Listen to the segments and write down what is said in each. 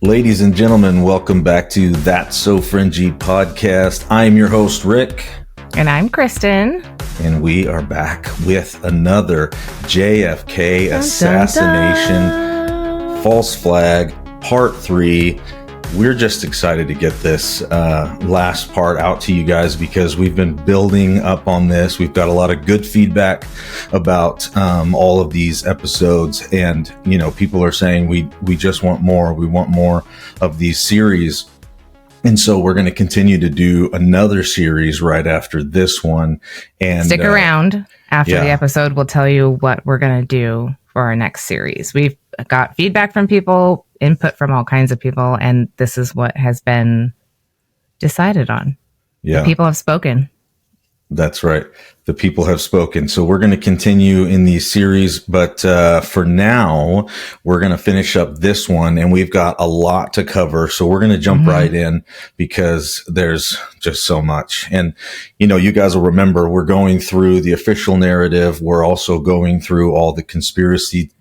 Ladies and gentlemen, welcome back to That's So Fringy podcast. I'm your host, Rick. And I'm Kristen. And we are back with another JFK Assassination False Flag Part 3. We're just excited to get this last part out to you guys because we've been building up on this. We've got a lot of good feedback about all of these episodes. And, you know, people are saying we just want more. We want more of these series. And so we're going to continue to do another series right after this one. And stick around after the episode. We'll tell you what we're going to do for our next series. We've got feedback from people, input from all kinds of people, and this is what has been decided on. Yeah. The people have spoken. That's right. The people have spoken. So we're going to continue in these series, but for now, we're going to finish up this one, and we've got a lot to cover. So we're going to jump right in because there's just so much. And, you know, you guys will remember we're going through the official narrative. We're also going through all the conspiracy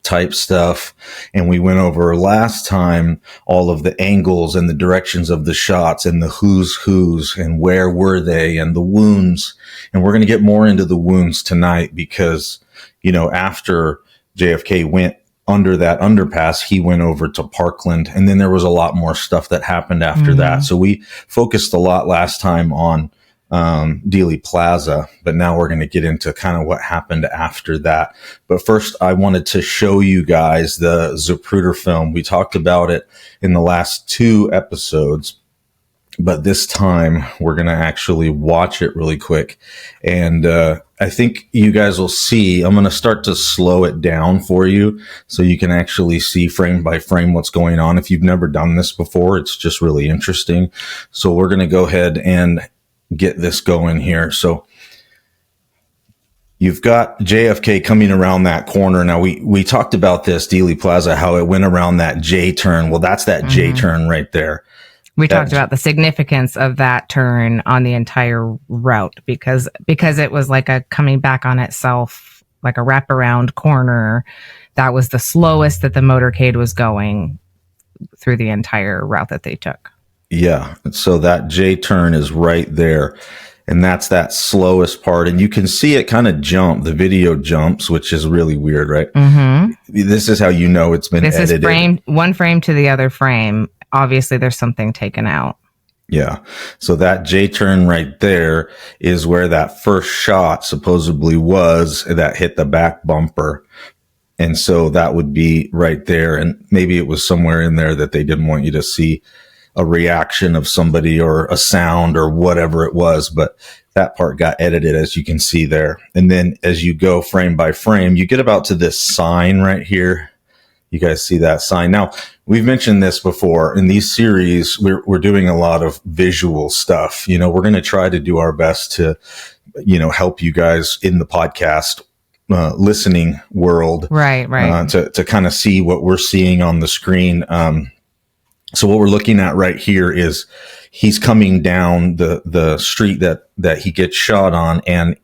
type stuff. And we went over last time all of the angles and the directions of the shots and the who's and where were they and the wounds. And we're going to get more into the wounds tonight because, you know, after JFK went under that underpass, he went over to Parkland. And then there was a lot more stuff that happened after that. So we focused a lot last time on Dealey Plaza, but now we're going to get into kind of what happened after that. But first, I wanted to show you guys the Zapruder film. We talked about it in the last 2 episodes, but this time we're going to actually watch it really quick. And I think you guys will see, I'm going to start to slow it down for you so you can actually see frame by frame what's going on. If you've never done this before, it's just really interesting. So we're going to go ahead and get this going here. So you've got JFK coming around that corner. Now we talked about this Dealey Plaza, how it went around that J turn. Well, that's that J turn right there. We talked about the significance of that turn on the entire route because it was like a coming back on itself, like a wraparound corner. That was the slowest that the motorcade was going through the entire route that they took. Yeah. So that J turn is right there. And that's that slowest part. And you can see it kind of jump. The video jumps, which is really weird, right? Mm-hmm. This is how you know it's been edited. This is framed, one frame to the other frame. Obviously, there's something taken out. Yeah. So that J turn right there is where that first shot supposedly was that hit the back bumper. And so that would be right there. And maybe it was somewhere in there that they didn't want you to see a reaction of somebody or a sound or whatever it was, but that part got edited, as you can see there. And then as you go frame by frame, you get about to this sign right here. You guys see that sign. Now, we've mentioned this before in these series. We're doing a lot of visual stuff. You know, we're going to try to do our best to, you know, help you guys in the podcast listening world, right, to kind of see what we're seeing on the screen. So what we're looking at right here is he's coming down the street that he gets shot on, and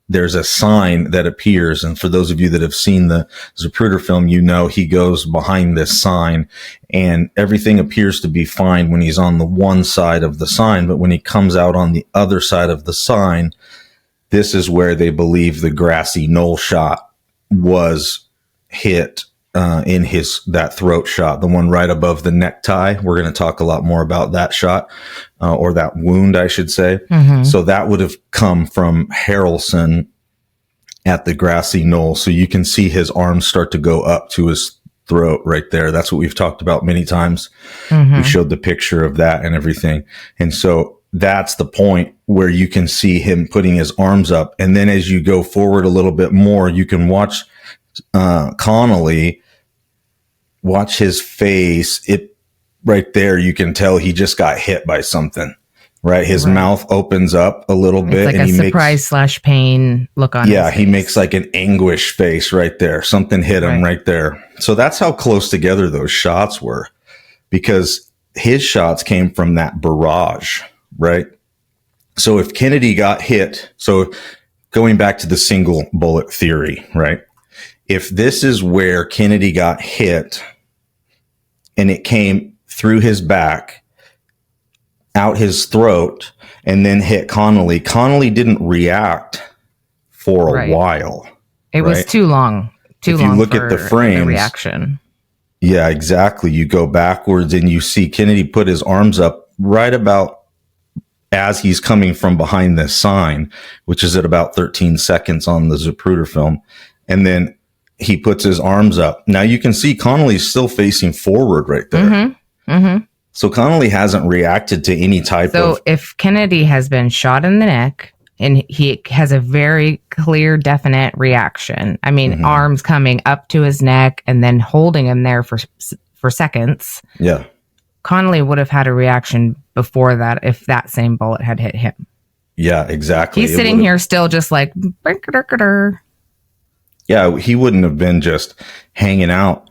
there's a sign that appears. And for those of you that have seen the Zapruder film, you know he goes behind this sign, and everything appears to be fine when he's on the one side of the sign. But when he comes out on the other side of the sign, this is where they believe the grassy knoll shot was hit. In that throat shot, the one right above the necktie. We're going to talk a lot more about that shot, or that wound, I should say. Mm-hmm. So that would have come from Harrelson at the grassy knoll. So you can see his arms start to go up to his throat right there. That's what we've talked about many times. Mm-hmm. We showed the picture of that and everything. And so that's the point where you can see him putting his arms up. And then as you go forward a little bit more, you can watch Connolly. Watch his face. It right there, you can tell he just got hit by something, right? His mouth opens up a little bit. Like and a surprise / pain look on his face. Yeah, he makes like an anguish face right there. Something hit him right there. So that's how close together those shots were, because his shots came from that barrage, right? So if Kennedy got hit, so going back to the single bullet theory, right? If this is where Kennedy got hit and it came through his back, out his throat, and then hit Connolly. Connolly didn't react for a while. It was too long. If you look at the frames, the reaction. Yeah, exactly. You go backwards and you see Kennedy put his arms up right about as he's coming from behind this sign, which is at about 13 seconds on the Zapruder film. And then he puts his arms up. Now you can see Connolly's still facing forward right there. Mm-hmm. Mm-hmm. So Connolly hasn't reacted to any type of... So if Kennedy has been shot in the neck and he has a very clear, definite reaction, I mean, arms coming up to his neck and then holding him there for seconds. Yeah. Connolly would have had a reaction before that if that same bullet had hit him. Yeah, exactly. He's sitting here still just like... Yeah, he wouldn't have been just hanging out,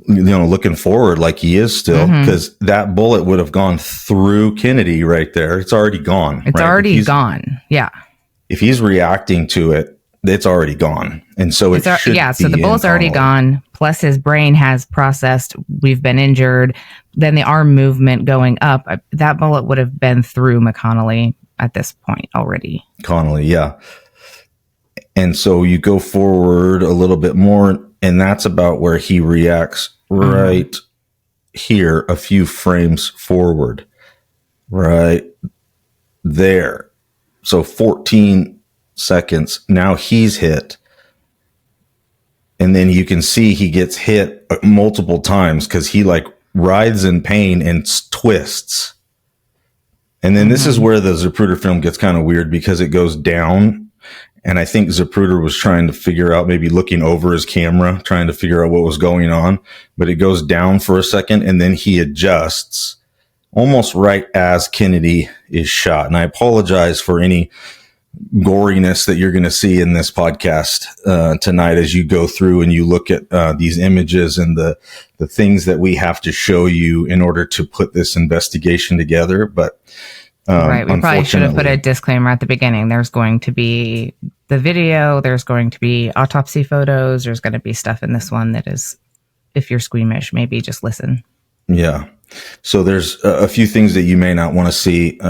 looking forward like he is still, because that bullet would have gone through Kennedy right there. It's already gone. It's already gone. Yeah. If he's reacting to it, it's already gone. And so so the bullet's already gone. Plus his brain has processed, we've been injured. Then the arm movement going up, that bullet would have been through McConnelly at this point already. Connolly, yeah. And so you go forward a little bit more, and that's about where he reacts right here, a few frames forward, right there. So 14 seconds. Now he's hit. And then you can see he gets hit multiple times because he like writhes in pain and twists. And then this is where the Zapruder film gets kind of weird because it goes down. And I think Zapruder was trying to figure out, maybe looking over his camera, trying to figure out what was going on. But it goes down for a second, and then he adjusts almost right as Kennedy is shot. And I apologize for any goriness that you're going to see in this podcast tonight as you go through and you look at these images and the things that we have to show you in order to put this investigation together. But right. We probably should have put a disclaimer at the beginning. There's going to be the video. There's going to be autopsy photos. There's going to be stuff in this one that is, if you're squeamish, maybe just listen. Yeah. So there's a few things that you may not want to see.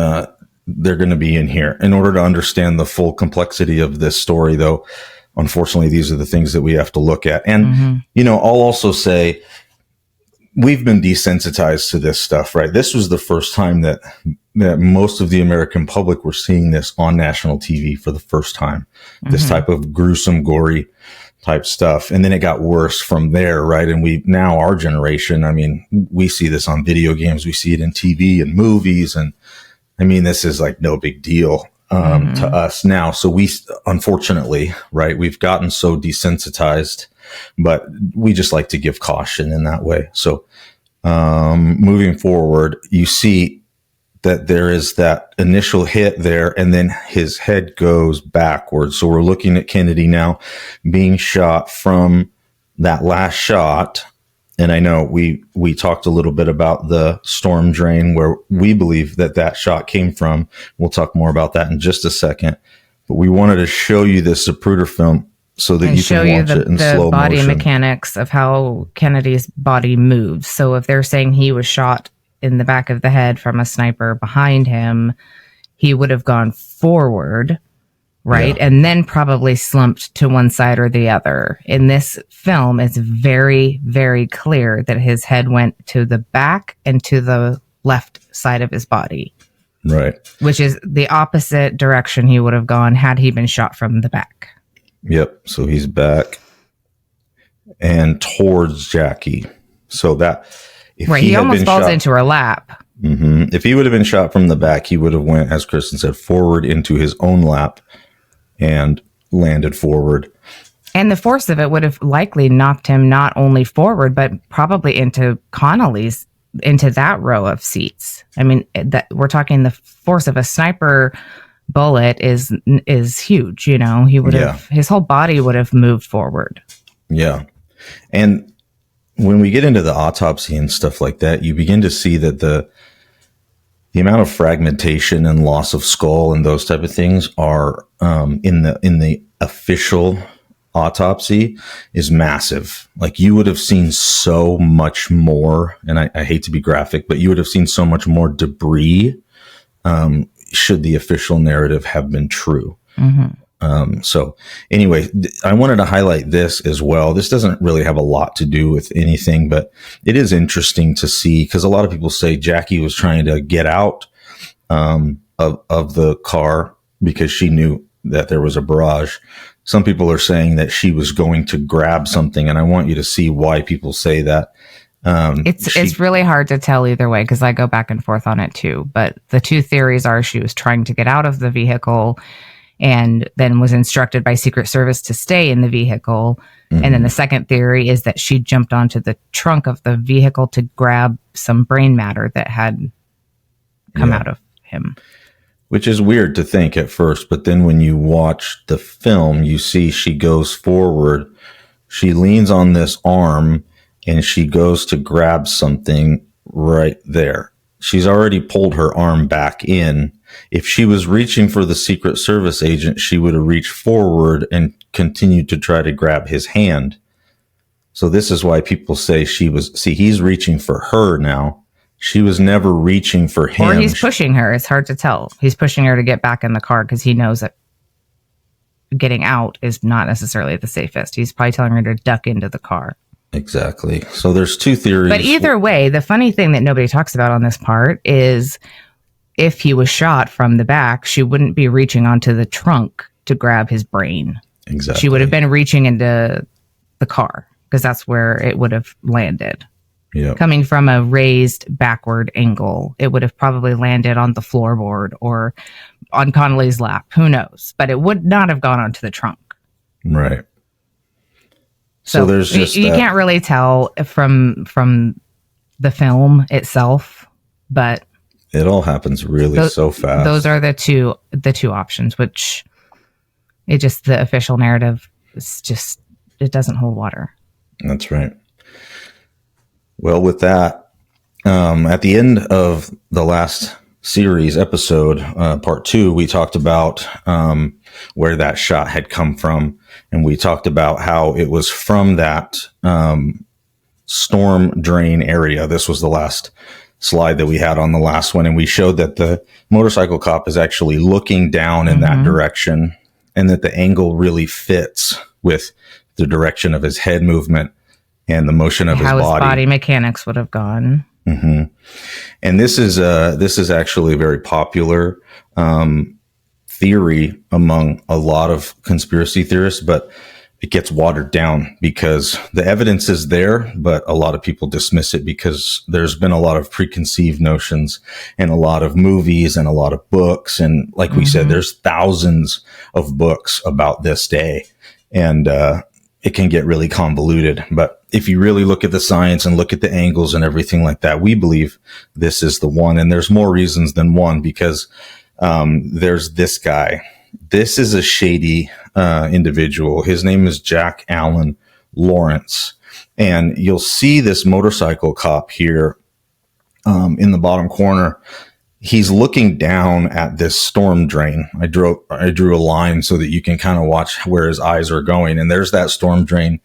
They're going to be in here. In order to understand the full complexity of this story, though, unfortunately, these are the things that we have to look at. And, I'll also say, we've been desensitized to this stuff, right? This was the first time that most of the American public were seeing this on national TV for the first time, this type of gruesome, gory type stuff. And then it got worse from there, right? And now our generation, I mean, we see this on video games, we see it in TV and movies. And I mean, this is like no big deal to us now. So we, unfortunately, right, we've gotten so desensitized, but we just like to give caution in that way. So moving forward, you see that there is that initial hit there, and then his head goes backwards. So we're looking at Kennedy now being shot from that last shot. And I know we talked a little bit about the storm drain where we believe that shot came from. We'll talk more about that in just a second. But we wanted to show you this Zapruder film so that you can watch it in slow motion. The body mechanics of how Kennedy's body moves. So if they're saying he was shot in the back of the head from a sniper behind him, he would have gone forward, right? Yeah. And then probably slumped to one side or the other. In this film, it's very, very clear that his head went to the back and to the left side of his body. Right. Which is the opposite direction he would have gone had he been shot from the back. Yep. So he's back and towards Jackie. So that... Right, he almost falls into her lap. If he would have been shot from the back, he would have went, as Kristen said, forward into his own lap and landed forward. And the force of it would have likely knocked him not only forward, but probably into Connolly's, into that row of seats. I mean, we're talking the force of a sniper bullet is huge. He would have, his whole body would have moved forward. Yeah, and when we get into the autopsy and stuff like that, you begin to see that the amount of fragmentation and loss of skull and those type of things are in the official autopsy is massive. Like, you would have seen so much more, and I hate to be graphic, but you would have seen so much more debris should the official narrative have been true. So anyway, I wanted to highlight this as well. This doesn't really have a lot to do with anything, but it is interesting to see, because a lot of people say Jackie was trying to get out of the car because she knew that there was a barrage. Some people are saying that she was going to grab something, and I want you to see why people say that. It's really hard to tell either way, because I go back and forth on it too. But the two theories are she was trying to get out of the vehicle and then was instructed by Secret Service to stay in the vehicle. And then the second theory is that she jumped onto the trunk of the vehicle to grab some brain matter that had come out of him. Which is weird to think at first, but then when you watch the film, you see she goes forward, she leans on this arm, and she goes to grab something right there. She's already pulled her arm back in. If she was reaching for the Secret Service agent, she would have reached forward and continued to try to grab his hand. So this is why people say he's reaching for her now. She was never reaching for him. Or he's pushing her. It's hard to tell. He's pushing her to get back in the car because he knows that getting out is not necessarily the safest. He's probably telling her to duck into the car. Exactly. So there's two theories. But either way, the funny thing that nobody talks about on this part is if he was shot from the back, she wouldn't be reaching onto the trunk to grab his brain. Exactly. She would have been reaching into the car because that's where it would have landed. Yep. Coming from a raised backward angle, it would have probably landed on the floorboard or on Connolly's lap. Who knows? But it would not have gone onto the trunk. Right. So there's just you can't really tell from the film itself, but it all happens really so fast. Those are the two options, which the official narrative is just, it doesn't hold water. That's right. Well, with that, at the end of the last series episode, part 2, we talked about where that shot had come from. And we talked about how it was from that storm drain area. This was the last slide that we had on the last one. And we showed that the motorcycle cop is actually looking down in that direction, and that the angle really fits with the direction of his head movement and the motion of his body. How his body mechanics would have gone. And this is actually a very popular theory among a lot of conspiracy theorists, but it gets watered down because the evidence is there, but a lot of people dismiss it because there's been a lot of preconceived notions and a lot of movies and a lot of books. And like we said, there's thousands of books about this day, and it can get really convoluted. But if you really look at the science and look at the angles and everything like that, we believe this is the one. And there's more reasons than one, because there's this guy. This is a shady individual. His name is Jack Allen Lawrence. And you'll see this motorcycle cop here in the bottom corner. He's looking down at this storm drain. I drew a line so that you can kind of watch where his eyes are going. And there's that storm drain.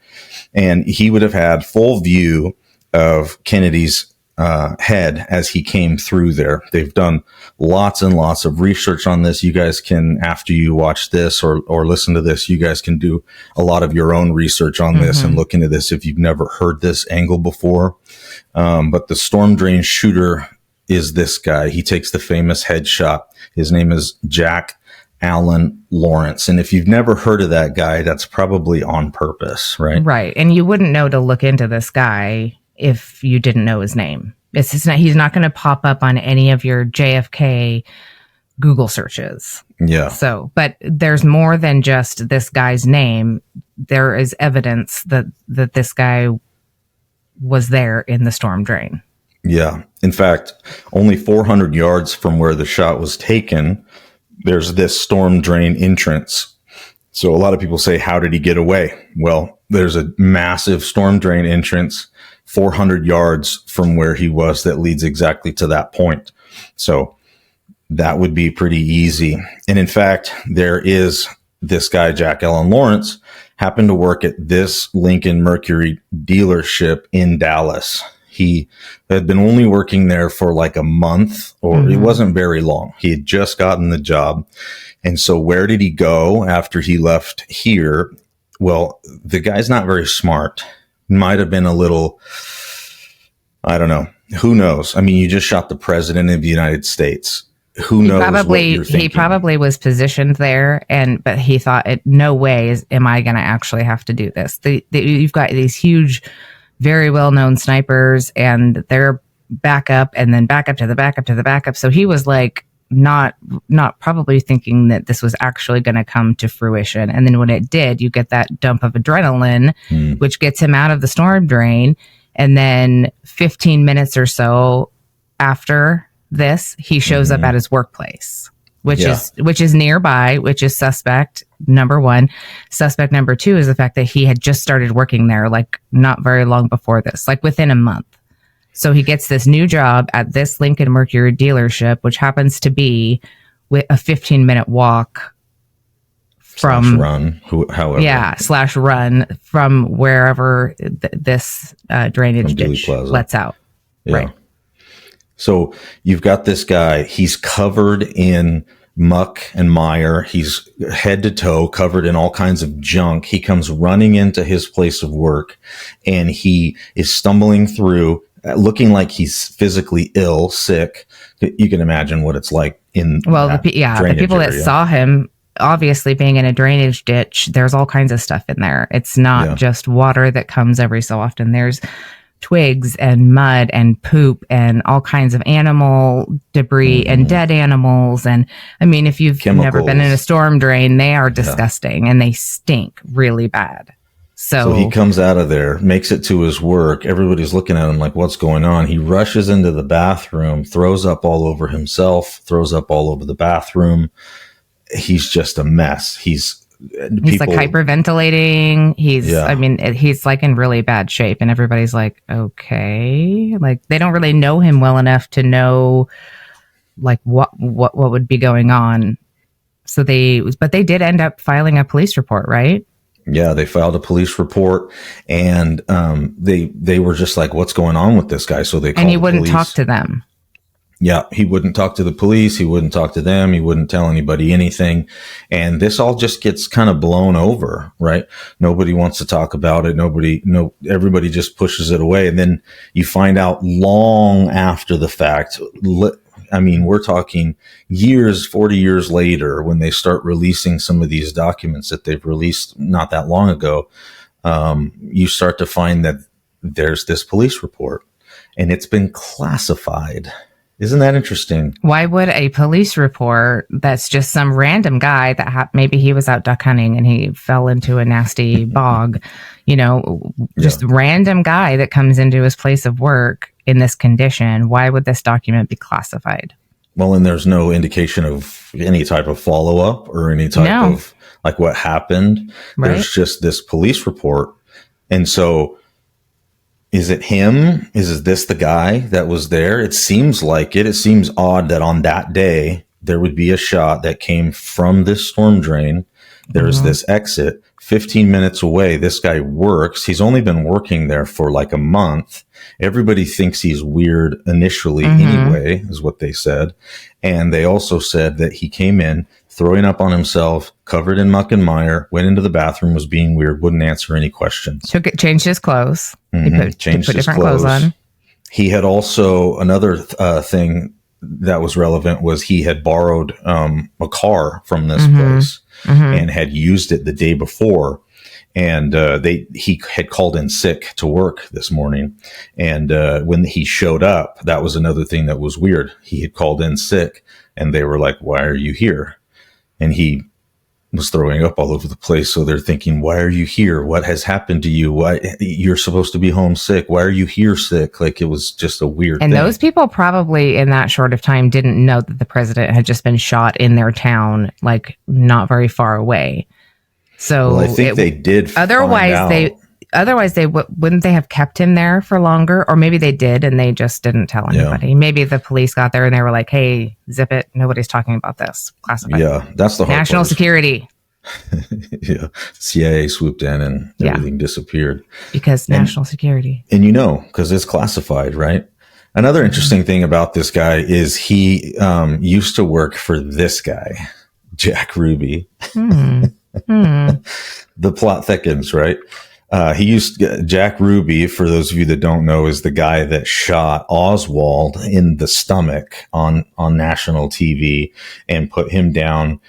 And he would have had full view of Kennedy's head as he came through there. They've done lots and lots of research on this. You guys can, after you watch this or listen to this, you guys can do a lot of your own research on this and look into this if you've never heard this angle before. But the storm drain shooter is this guy. He takes the famous headshot. His name is Jack Allen Lawrence. And if you've never heard of that guy, that's probably on purpose, right? Right. And you wouldn't know to look into this guy if you didn't know his name. He's not going to pop up on any of your JFK Google searches. Yeah. So, but there's more than just this guy's name. There is evidence that this guy was there in the storm drain. Yeah. In fact, only 400 yards from where the shot was taken, there's this storm drain entrance. So a lot of people say, how did he get away? Well, there's a massive storm drain entrance 400 yards from where he was that leads exactly to that point. So that would be pretty easy. And in fact, there is this guy, Jack Allen Lawrence, happened to work at this Lincoln Mercury dealership in Dallas. He had been only working there for like a month, or it wasn't very long. He had just gotten the job. And so where did he go after he left here? Well, the guy's not very smart. Might have been a little, I don't know. Who knows? I mean, you just shot the president of the United States. Who knows what you're thinking? He probably was positioned there, but he thought, no way am I going to actually have to do this. You've got these huge, very well-known snipers, and they're backup, and then backup to the backup to the backup. So he was like not probably thinking that this was actually going to come to fruition. And then when it did, you get that dump of adrenaline, which gets him out of the storm drain. And then 15 minutes or so after this, he shows up at his workplace, which is nearby, which is suspect number one. Suspect number two is the fact that he had just started working there, like not very long before this, like within a month. So he gets this new job at this Lincoln Mercury dealership, which happens to be with a 15-minute walk from run from wherever this drainage ditch lets out. Yeah. Right. So you've got this guy, he's covered in muck and mire. He's head to toe covered in all kinds of junk. He comes running into his place of work, and he is stumbling through, looking like he's physically ill, sick. You can imagine what it's like in the people that saw him, obviously being in a drainage ditch, there's all kinds of stuff in there. It's not just water that comes every so often. There's twigs and mud and poop and all kinds of animal debris and dead animals. And I mean, if you've never been in a storm drain, they are disgusting and they stink really bad. So he comes out of there, makes it to his work. Everybody's looking at him like, what's going on? He rushes into the bathroom, throws up all over himself, throws up all over the bathroom. He's just a mess. He's like hyperventilating. He's like in really bad shape, and everybody's like, okay, like they don't really know him well enough to know like what would be going on. So they did end up filing a police report, right? Yeah, they filed a police report, and they were just like, what's going on with this guy? So they called and he wouldn't talk to them. Yeah, he wouldn't talk to the police. He wouldn't talk to them. He wouldn't tell anybody anything. And this all just gets kind of blown over, right? Nobody wants to talk about it. Everybody just pushes it away. And then you find out long after the fact. I mean, we're talking years, 40 years later, when they start releasing some of these documents that they've released not that long ago, you start to find that there's this police report, and it's been classified. Isn't that interesting? Why would a police report that's just some random guy that maybe he was out duck hunting and he fell into a nasty bog, just random guy that comes into his place of work in this condition, why would this document be classified? Well, and there's no indication of any type of follow-up or any type of like what happened. Right. There's just this police report. And so is it him? Is this the guy that was there? It seems like it. It seems odd that on that day, there would be a shot that came from this storm drain. There's this exit 15 minutes away. This guy works. He's only been working there for like a month. Everybody thinks he's weird initially anyway, is what they said. And they also said that he came in throwing up on himself, covered in muck and mire, went into the bathroom, was being weird, wouldn't answer any questions. Changed his clothes. He put different clothes on. He had also, another thing that was relevant was he had borrowed a car from this place and had used it the day before. And he had called in sick to work this morning. And when he showed up, that was another thing that was weird. He had called in sick, and they were like, why are you here? And he was throwing up all over the place. So they're thinking, why are you here? What has happened to you? Why you're supposed to be home sick? Why are you here sick? Like, it was just a weird thing. And those people probably in that short of time didn't know that the president had just been shot in their town, like not very far away. So I think they did. Otherwise they wouldn't they have kept him there for longer? Or maybe they did and they just didn't tell anybody. Maybe the police got there and they were like, hey, zip it. Nobody's talking about this. Classified. Yeah, that's the hard national part. Security. Yeah, CIA swooped in and everything disappeared because national security. And because it's classified, right? Another interesting thing about this guy is he used to work for this guy, Jack Ruby. The plot thickens, right? Jack Ruby, for those of you that don't know, is the guy that shot Oswald in the stomach on national TV and put him down,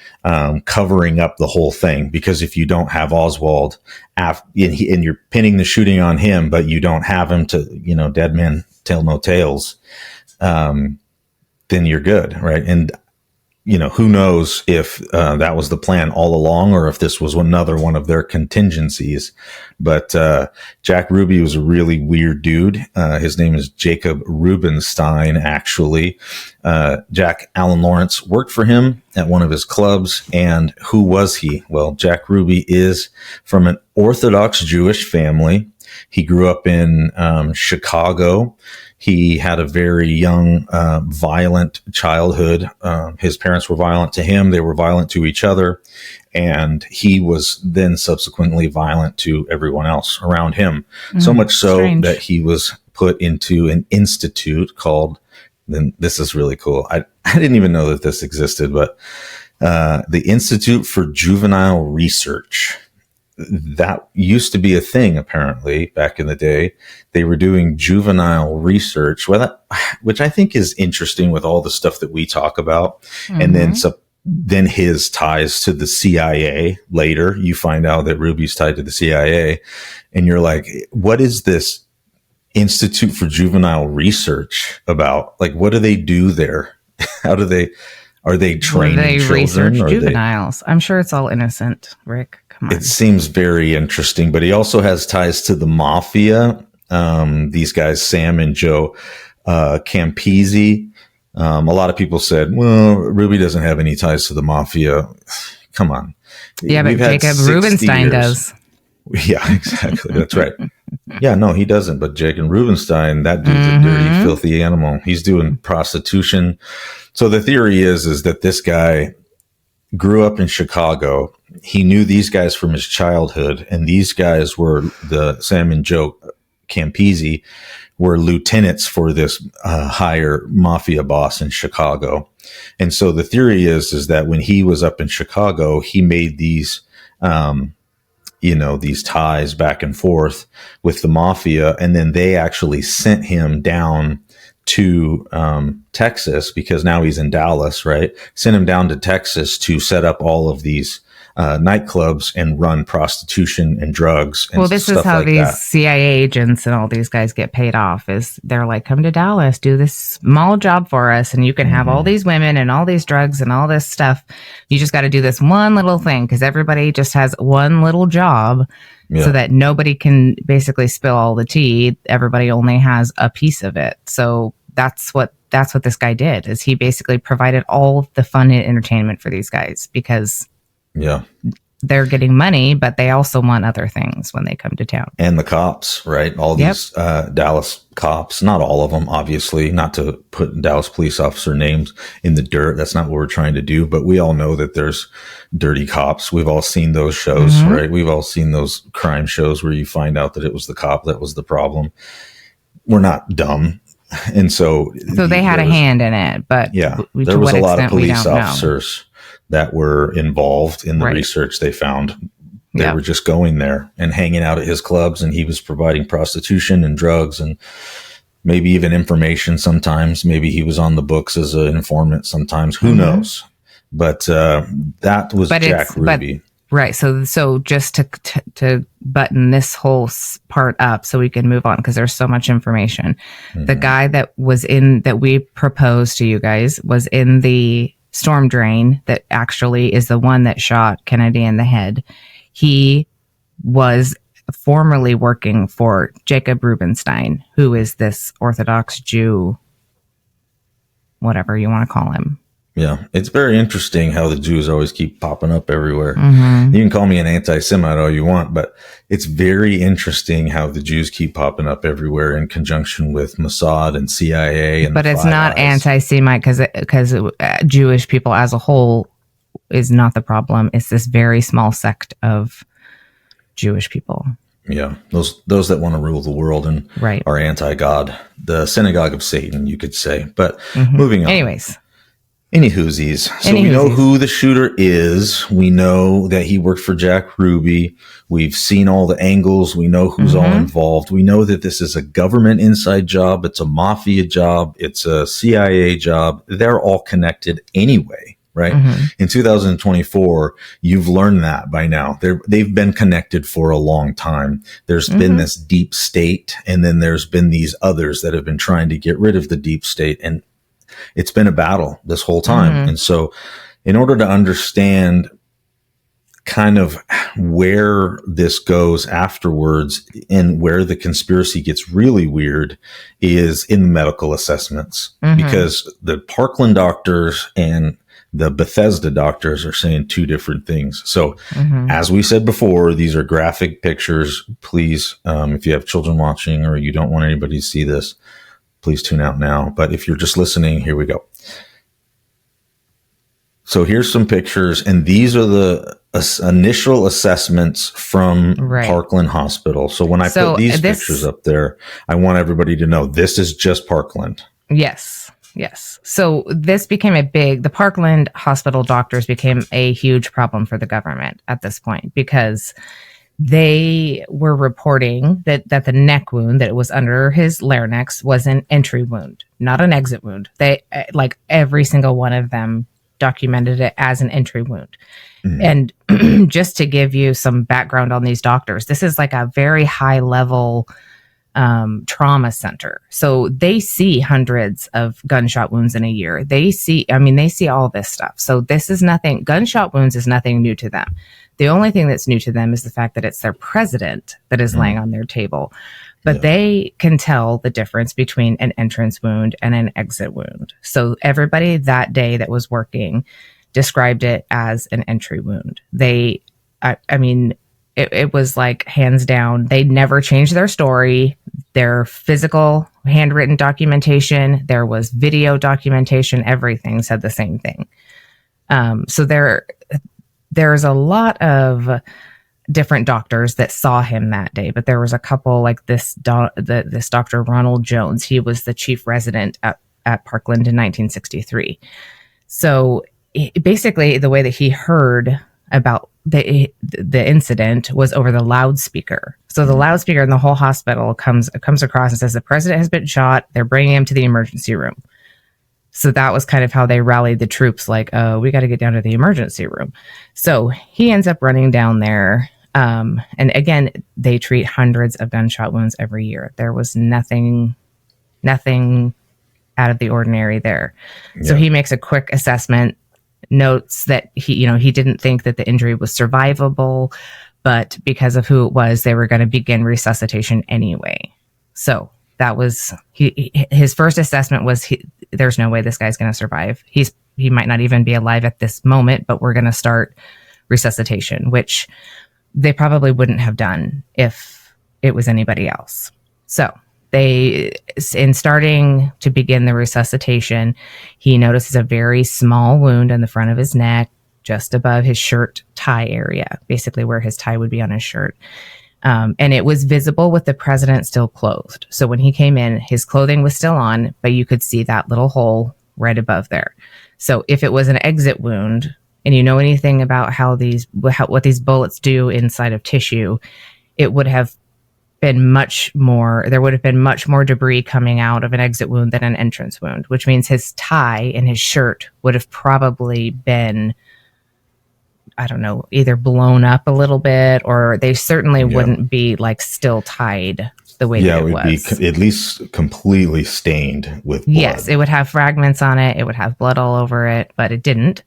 covering up the whole thing. Because if you don't have Oswald and you're pinning the shooting on him, but you don't have him to, dead men tell no tales, then you're good, right? And who knows if that was the plan all along or if this was another one of their contingencies. But Jack Ruby was a really weird dude. His name is Jacob Rubenstein, actually. Jack Allen Lawrence worked for him at one of his clubs. And who was he? Well, Jack Ruby is from an Orthodox Jewish family. He grew up in Chicago. He had a very young, violent childhood. His parents were violent to him. They were violent to each other. And he was then subsequently violent to everyone else around him. So much so that he was put into an institute called, then this is really cool. I didn't even know that this existed, but the Institute for Juvenile Research. That used to be a thing, apparently, back in the day. They were doing juvenile research, which I think is interesting with all the stuff that we talk about. And then his ties to the CIA later. You find out that Ruby's tied to the CIA. And you're like, what is this Institute for Juvenile Research about? Like, what do they do there? Are they training children? Research juveniles? I'm sure it's all innocent, Rick. It seems very interesting, but he also has ties to the mafia. These guys, Sam and Joe Campisi. A lot of people said, well, Ruby doesn't have any ties to the mafia. Come on. Yeah, but Jacob Rubenstein does. Yeah, exactly. That's right. Yeah, no, he doesn't. But Jacob Rubenstein, that dude's a dirty, filthy animal. He's doing prostitution. So the theory is that this guy grew up in Chicago. He knew these guys from his childhood, and these guys were the Sam and Joe Campisi were lieutenants for this higher mafia boss in Chicago. And so the theory is that when he was up in Chicago, he made these, these ties back and forth with the mafia, and then they actually sent him down to Texas, because now he's in Dallas, right? Sent him down to Texas to set up all of these nightclubs and run prostitution and drugs. And this is how these CIA agents and all these guys get paid off. Is they're like, come to Dallas, do this small job for us, and you can have all these women and all these drugs and all this stuff. You just got to do this one little thing, because everybody just has one little job. Yeah. So that nobody can basically spill all the tea. Everybody only has a piece of it. So that's what this guy did, is he basically provided all the fun and entertainment for these guys, because they're getting money, but they also want other things when they come to town. And the cops, right? All these Dallas cops, not all of them, obviously, not to put Dallas police officer names in the dirt. That's not what we're trying to do. But we all know that there's dirty cops. We've all seen those shows, right? We've all seen those crime shows where you find out that it was the cop that was the problem. We're not dumb. And so they had a hand in it, but there was a lot of police officers that were involved in the research they found. They were just going there and hanging out at his clubs, and he was providing prostitution and drugs and maybe even information sometimes. Maybe he was on the books as an informant sometimes. Who knows? But that was Jack Ruby. Right. So just to button this whole part up so we can move on, because there's so much information. The guy that we proposed to you guys was in the storm drain that actually is the one that shot Kennedy in the head. He was formerly working for Jacob Rubenstein, who is this Orthodox Jew, whatever you want to call him. Yeah, it's very interesting how the Jews always keep popping up everywhere. You can call me an anti-Semite all you want, but it's very interesting how the Jews keep popping up everywhere in conjunction with Mossad and CIA. And but it's not anti-Semite because Jewish people as a whole is not the problem. It's this very small sect of Jewish people. Yeah, those that want to rule the world and right. are anti-God, the synagogue of Satan, you could say. But moving on. Anyways. Any whoosies. So we know who the shooter is. We know that he worked for Jack Ruby. We've seen all the angles. We know who's all involved. We know that this is a government inside job. It's a mafia job. It's a CIA job. They're all connected anyway, right? In 2024, you've learned that by now. They've been connected for a long time. There's been this deep state, and then there's been these others that have been trying to get rid of the deep state, and it's been a battle this whole time. And so in order to understand kind of where this goes afterwards and where the conspiracy gets really weird is in the medical assessments, because the Parkland doctors and the Bethesda doctors are saying two different things. So as we said before, these are graphic pictures. Please, if you have children watching or you don't want anybody to see this, please tune out now. But if you're just listening, here we go. So here's some pictures, and these are the initial assessments from Parkland Hospital. So when I put these pictures up there, I want everybody to know this is just Parkland. Yes. So this became the Parkland Hospital doctors became a huge problem for the government at this point, because they were reporting that the neck wound that was under his larynx was an entry wound, not an exit wound. They, like every single one of them, documented it as an entry wound. And just to give you some background on these doctors, this is like a very high level trauma center. So they see hundreds of gunshot wounds in a year. They see all this stuff. So this is nothing, gunshot wounds is nothing new to them. The only thing that's new to them is the fact that it's their president that is laying on their table. But they can tell the difference between an entrance wound and an exit wound. So everybody that day that was working described it as an entry wound. It was like hands down. They never changed their story. Their physical handwritten documentation, there was video documentation, everything said the same thing. So there's a lot of different doctors that saw him that day, but there was a couple like this Dr. Ronald Jones. He was the chief resident at Parkland in 1963. So basically the way that he heard about the incident was over the loudspeaker. So the loudspeaker in the whole hospital comes across and says, the president has been shot. They're bringing him to the emergency room. So that was kind of how they rallied the troops, like, oh, we got to get down to the emergency room. So he ends up running down there. And again, they treat hundreds of gunshot wounds every year. There was nothing out of the ordinary there. Yeah. So he makes a quick assessment, notes that he didn't think that the injury was survivable, but because of who it was, they were going to begin resuscitation anyway. So that was his first assessment was there's no way this guy's going to survive. He might not even be alive at this moment, but we're going to start resuscitation, which they probably wouldn't have done if it was anybody else. So in starting to begin the resuscitation, he notices a very small wound in the front of his neck, just above his shirt tie area, basically where his tie would be on his shirt. And it was visible with the president still clothed. So when he came in, his clothing was still on, but you could see that little hole right above there. So if it was an exit wound, and you know anything about what these bullets do inside of tissue, it would have been there would have been much more debris coming out of an exit wound than an entrance wound, which means his tie and his shirt would have probably been, I don't know, either blown up a little bit, or they certainly wouldn't be like still tied the way that it was. Yeah, it would be at least completely stained with blood. Yes, it would have fragments on it. It would have blood all over it, but it didn't.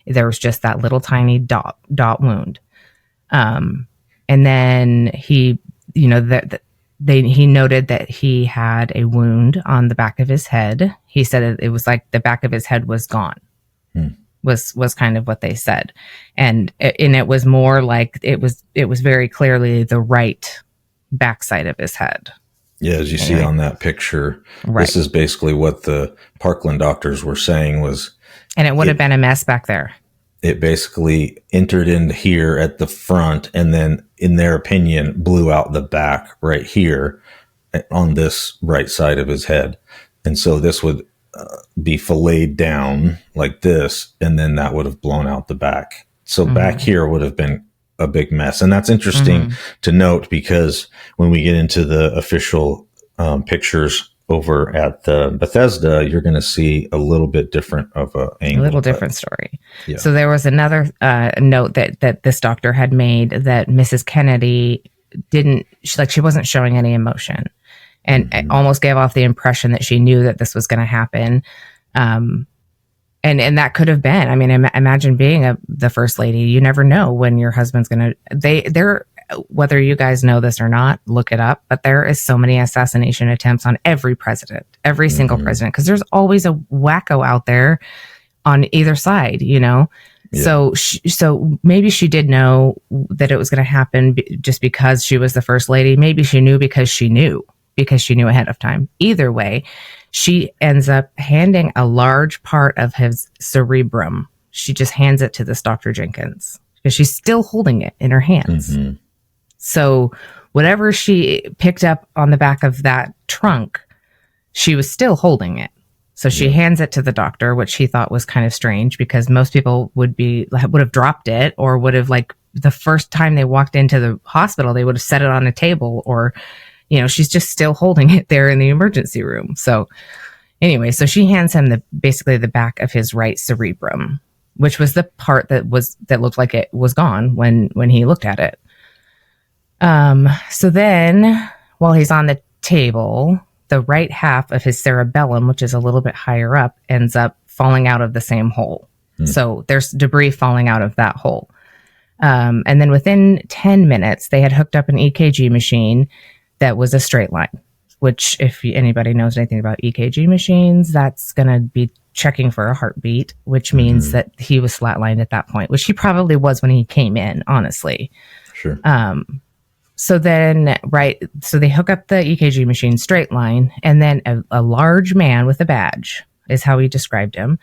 There was just that little tiny dot wound. And then he noted that he had a wound on the back of his head. He said it was like the back of his head was gone. Was kind of what they said. And it was more like it was very clearly the right backside of his head. Yeah, as you see on that picture, This is basically what the Parkland doctors were saying was. And it would have been a mess back there. it basically entered in here at the front, and then, in their opinion, blew out the back right here on this right side of his head. And so this would be filleted down like this, and then that would have blown out the back. So back here would have been a big mess. And that's interesting to note, because when we get into the official pictures over at the Bethesda, you're going to see a little bit different of a angle. A little different story. Yeah. So there was another note that this doctor had made, that Mrs. Kennedy she wasn't showing any emotion, and almost gave off the impression that she knew that this was going to happen. And that could have been, I mean, imagine being the first lady. You never know when your husband's going to, whether you guys know this or not, look it up, but there is so many assassination attempts on every president, every single president, because there's always a wacko out there on either side, you know? Yeah. So maybe she did know that it was going to happen just because she was the first lady. Maybe she knew because she knew ahead of time. Either way, she ends up handing a large part of his cerebrum. She just hands it to this Dr. Jenkins, because she's still holding it in her hands. So whatever she picked up on the back of that trunk, she was still holding it. So she hands it to the doctor, which he thought was kind of strange, because most people would have dropped it, or would have, like, the first time they walked into the hospital, they would have set it on a table, or, you know, she's just still holding it there in the emergency room. So anyway, so she hands him basically the back of his right cerebrum, which was the part that looked like it was gone when he looked at it. So then, while he's on the table, the right half of his cerebellum, which is a little bit higher up, ends up falling out of the same hole. So there's debris falling out of that hole. And then within 10 minutes, they had hooked up an EKG machine that was a straight line, which, if anybody knows anything about EKG machines, that's going to be checking for a heartbeat, which means that he was flatlined at that point, which he probably was when he came in, honestly. Sure. So then, so they hook up the EKG machine straight line, and then a large man with a badge, is how he described him,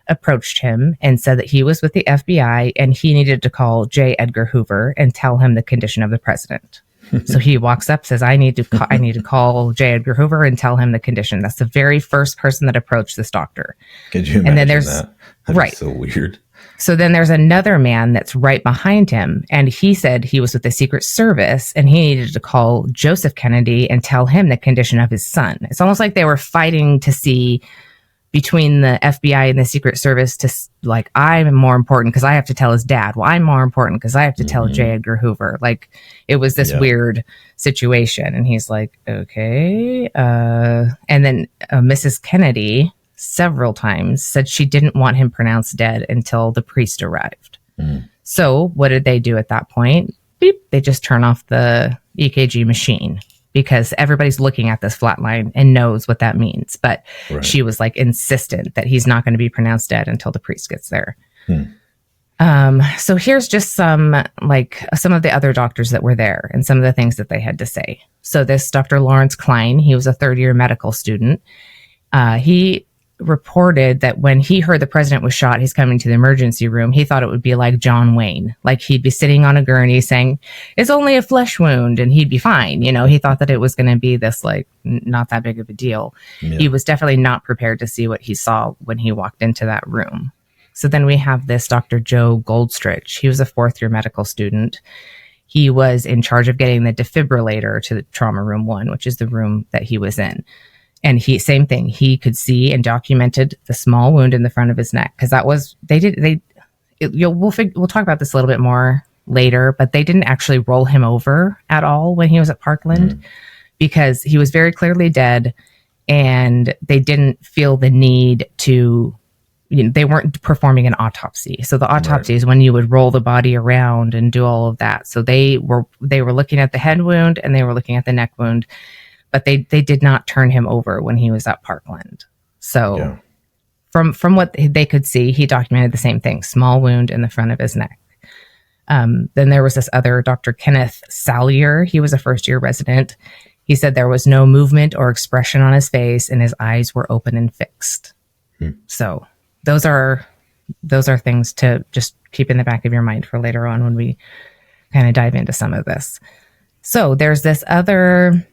approached him and said that he was with the FBI and he needed to call J. Edgar Hoover and tell him the condition of the president. So he walks up, says, I need to call J. Edgar Hoover and tell him the condition. That's the very first person that approached this doctor. Could you imagine and then there's, that? That's so weird. So then there's another man that's right behind him, and he said he was with the Secret Service and he needed to call Joseph Kennedy and tell him the condition of his son. It's almost like they were fighting to see between the FBI and the Secret Service to, like, I'm more important because I have to tell his dad. Well, I'm more important because I have to tell J. Edgar Hoover. Like, it was this weird situation. And he's like, okay. And then Mrs. Kennedy several times said she didn't want him pronounced dead until the priest arrived. So what did they do at that point? Beep, they just turn off the EKG machine, because everybody's looking at this flat line and knows what that means. But she was, like, insistent that he's not going to be pronounced dead until the priest gets there. So here's just some of the other doctors that were there and some of the things that they had to say. So this Dr. Lawrence Klein, he was a third-year medical student. He reported that when he heard the president was shot, he's coming to the emergency room, he thought it would be like John Wayne. Like, he'd be sitting on a gurney saying, it's only a flesh wound, and he'd be fine. You know, he thought that it was going to be this, like, not that big of a deal. He was definitely not prepared to see what he saw when he walked into that room. So then we have this Dr. Joe Goldstrich. He was a fourth-year medical student. He was in charge of getting the defibrillator to the trauma room 1, which is the room that he was in. And same thing. He could see and documented the small wound in the front of his neck, because that was, we'll talk about this a little bit more later, but they didn't actually roll him over at all when he was at Parkland, because he was very clearly dead, and they didn't feel the need to, they weren't performing an autopsy. So the autopsy is when you would roll the body around and do all of that. So they were looking at the head wound and they were looking at the neck wound, but they did not turn him over when he was at Parkland. So from what they could see, he documented the same thing, small wound in the front of his neck. Then there was this other Dr. Kenneth Salyer. He was a first-year resident. He said there was no movement or expression on his face, and his eyes were open and fixed. So those are those are things to just keep in the back of your mind for later on when we kind of dive into some of this. So there's this other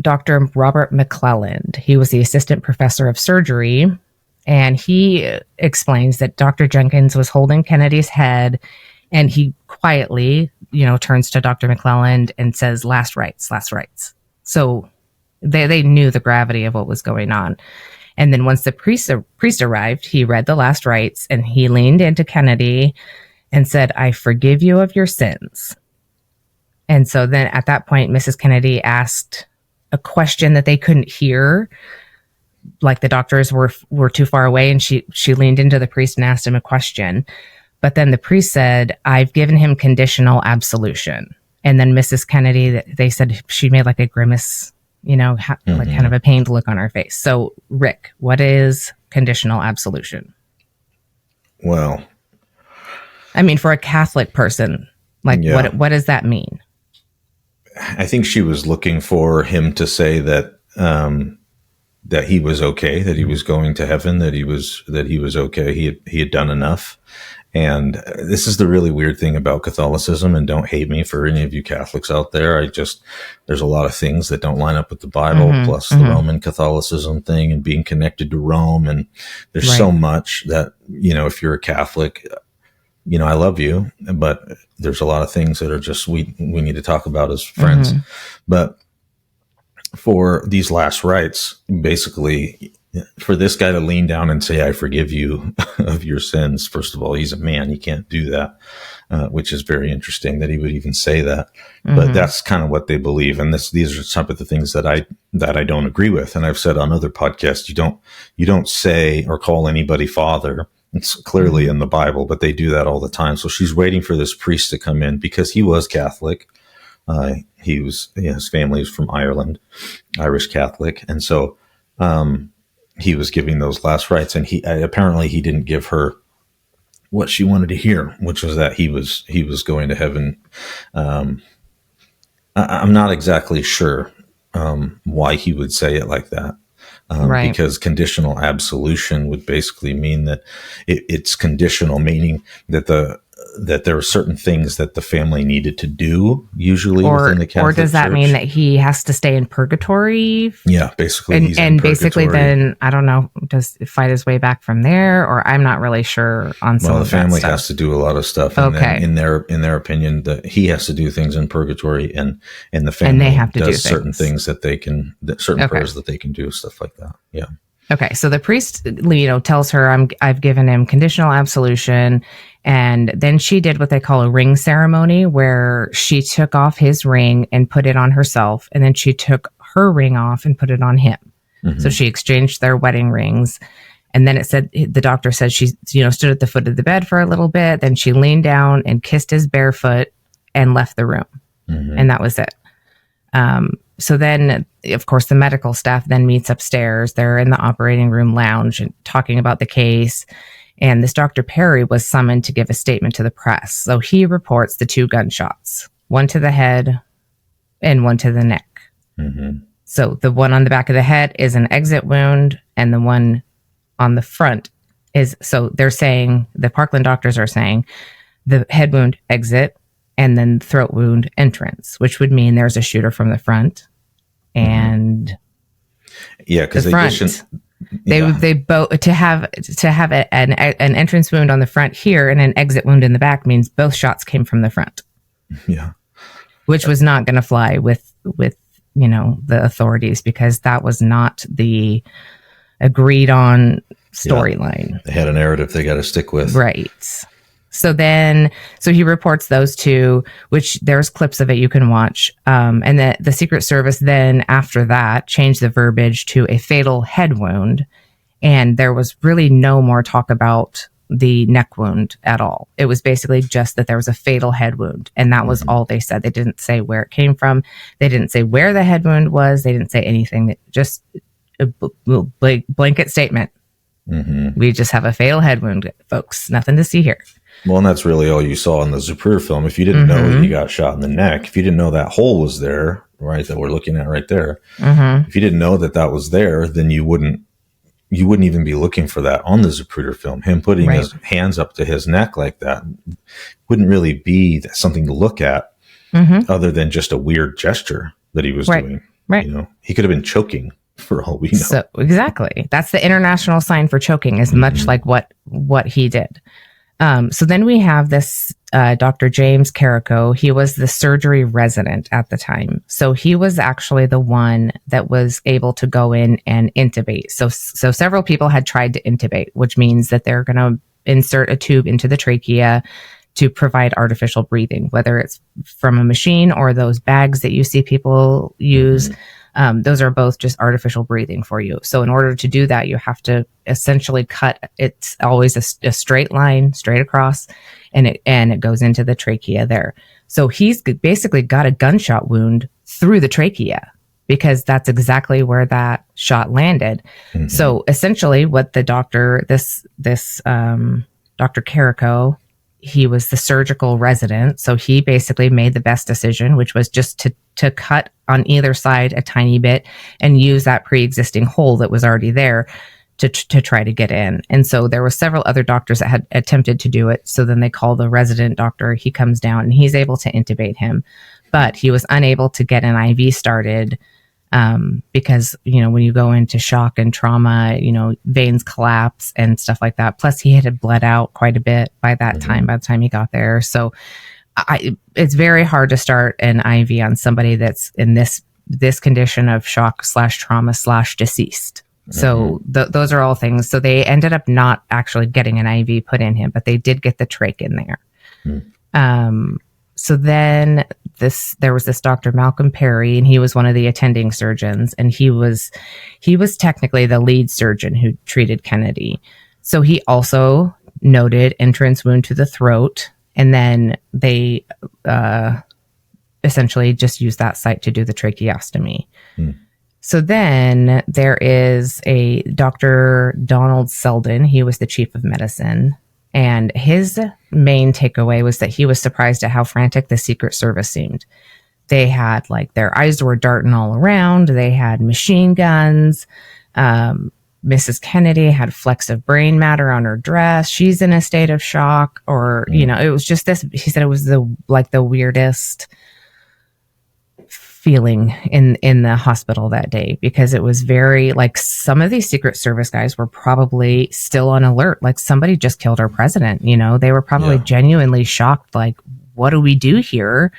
Dr. Robert McClelland. He was the assistant professor of surgery, and he explains that Dr. Jenkins was holding Kennedy's head, and he quietly, turns to Dr. McClelland and says, "Last rites, last rites." So they knew the gravity of what was going on. And then once the priest arrived, he read the last rites, and he leaned into Kennedy and said, "I forgive you of your sins." And so then at that point, Mrs. Kennedy asked a question that they couldn't hear, like the doctors were too far away, and she leaned into the priest and asked him a question. But then the priest said, "I've given him conditional absolution." And then Mrs. Kennedy, they said she made like a grimace, like kind of a pained look on her face. So Rick, what is conditional absolution? Well, I mean, for a Catholic person, what does that mean? I think she was looking for him to say that that he was okay, that he was going to heaven, that he was okay. He had done enough. And this is the really weird thing about Catholicism, and don't hate me for any of you Catholics out there. There's a lot of things that don't line up with the Bible, plus the Roman Catholicism thing and being connected to Rome. And there's so much that, if you're a Catholic, I love you, but there's a lot of things that are just, we need to talk about as friends. But for these last rites, basically, for this guy to lean down and say, "I forgive you of your sins," first of all, he's a man. He can't do that, which is very interesting that he would even say that. But that's kind of what they believe. And these are some of the things that I don't agree with. And I've said on other podcasts, you don't say or call anybody father. It's clearly in the Bible, but they do that all the time. So she's waiting for this priest to come in because he was Catholic. His family is from Ireland, Irish Catholic. And so, he was giving those last rites, and he didn't give her what she wanted to hear, which was that he was going to heaven. I'm not exactly sure why he would say it like that, because conditional absolution would basically mean that it's conditional, meaning that there are certain things that the family needed to do, usually within the Catholic Church. Or does that mean that he has to stay in purgatory? Yeah, basically. And basically then, I don't know, does fight his way back from there? Or I'm not really sure on some of that stuff. Well, the family has to do a lot of stuff. And then in their opinion, that he has to do things in purgatory, and the family and they have to does certain things that they can, certain prayers that they can do, stuff like that. Yeah. Okay, so the priest, tells her, I've given him conditional absolution, and then she did what they call a ring ceremony, where she took off his ring and put it on herself, and then she took her ring off and put it on him. So she exchanged their wedding rings, and then the doctor said she, stood at the foot of the bed for a little bit, then she leaned down and kissed his bare foot and left the room, and that was it. So then, of course, the medical staff then meets upstairs. They're in the operating room lounge and talking about the case. And this Dr. Perry was summoned to give a statement to the press. So he reports the 2 gunshots, one to the head and one to the neck. So the one on the back of the head is an exit wound, and the one on the front is, so they're saying, the Parkland doctors are saying, the head wound exit, and then throat wound entrance, which would mean there's a shooter from the front. And because they both to have an entrance wound on the front here and an exit wound in the back means both shots came from the front. Yeah, which was not going to fly with the authorities, because that was not the agreed on storyline. Yeah, they had a narrative they got to stick with, right? So he reports those 2, which there's clips of it you can watch. And the Secret Service then, after that, changed the verbiage to a fatal head wound. And there was really no more talk about the neck wound at all. It was basically just that there was a fatal head wound. And that was all they said. They didn't say where it came from. They didn't say where the head wound was. They didn't say anything. Just a blanket statement. We just have a fatal head wound, folks. Nothing to see here. Well, and that's really all you saw in the Zapruder film. If you didn't know that he got shot in the neck, if you didn't know that hole was there, right, that we're looking at right there, if you didn't know that was there, then you wouldn't you wouldn't even be looking for that on the Zapruder film. Him putting his hands up to his neck like that wouldn't really be something to look at, other than just a weird gesture that he was doing. Right. You know, he could have been choking for all we know. So exactly. That's the international sign for choking, is much like what he did. So then we have this Dr. James Carrico. He was the surgery resident at the time. So he was actually the one that was able to go in and intubate. So several people had tried to intubate, which means that they're going to insert a tube into the trachea to provide artificial breathing, whether it's from a machine or those bags that you see people use. Those are both just artificial breathing for you. So in order to do that, you have to essentially cut. It's always a straight line, straight across, and it goes into the trachea there. So he's basically got a gunshot wound through the trachea, because that's exactly where that shot landed. So essentially, what the doctor, this Dr. Carrico, he was the surgical resident. So he basically made the best decision, which was just to cut on either side a tiny bit and use that pre-existing hole that was already there to try to get in. And so there were several other doctors that had attempted to do it. So then they call the resident doctor. He comes down and he's able to intubate him, but he was unable to get an IV started, because, you know, when you go into shock and trauma, you know, veins collapse and stuff like that. Plus he had bled out quite a bit by that time, by the time he got there. So it's very hard to start an IV on somebody that's in this condition of shock / trauma / deceased. So those are all things. So they ended up not actually getting an IV put in him, but they did get the trach in there. So then there was this Dr. Malcolm Perry, and he was one of the attending surgeons, and he was technically the lead surgeon who treated Kennedy. So he also noted entrance wound to the throat, and then they essentially just used that site to do the tracheostomy. So then there is a Dr. Donald Selden. He was the chief of medicine. And his main takeaway was that he was surprised at how frantic the Secret Service seemed. They had, like, their eyes were darting all around. They had machine guns. Mrs. Kennedy had flecks of brain matter on her dress. She's in a state of shock, or, you know, it was just this. He said it was the weirdest feeling in the hospital that day, because it was very, like, some of these Secret Service guys were probably still on alert. Like, somebody just killed our president. You know, they were probably genuinely shocked. Like, what do we do here?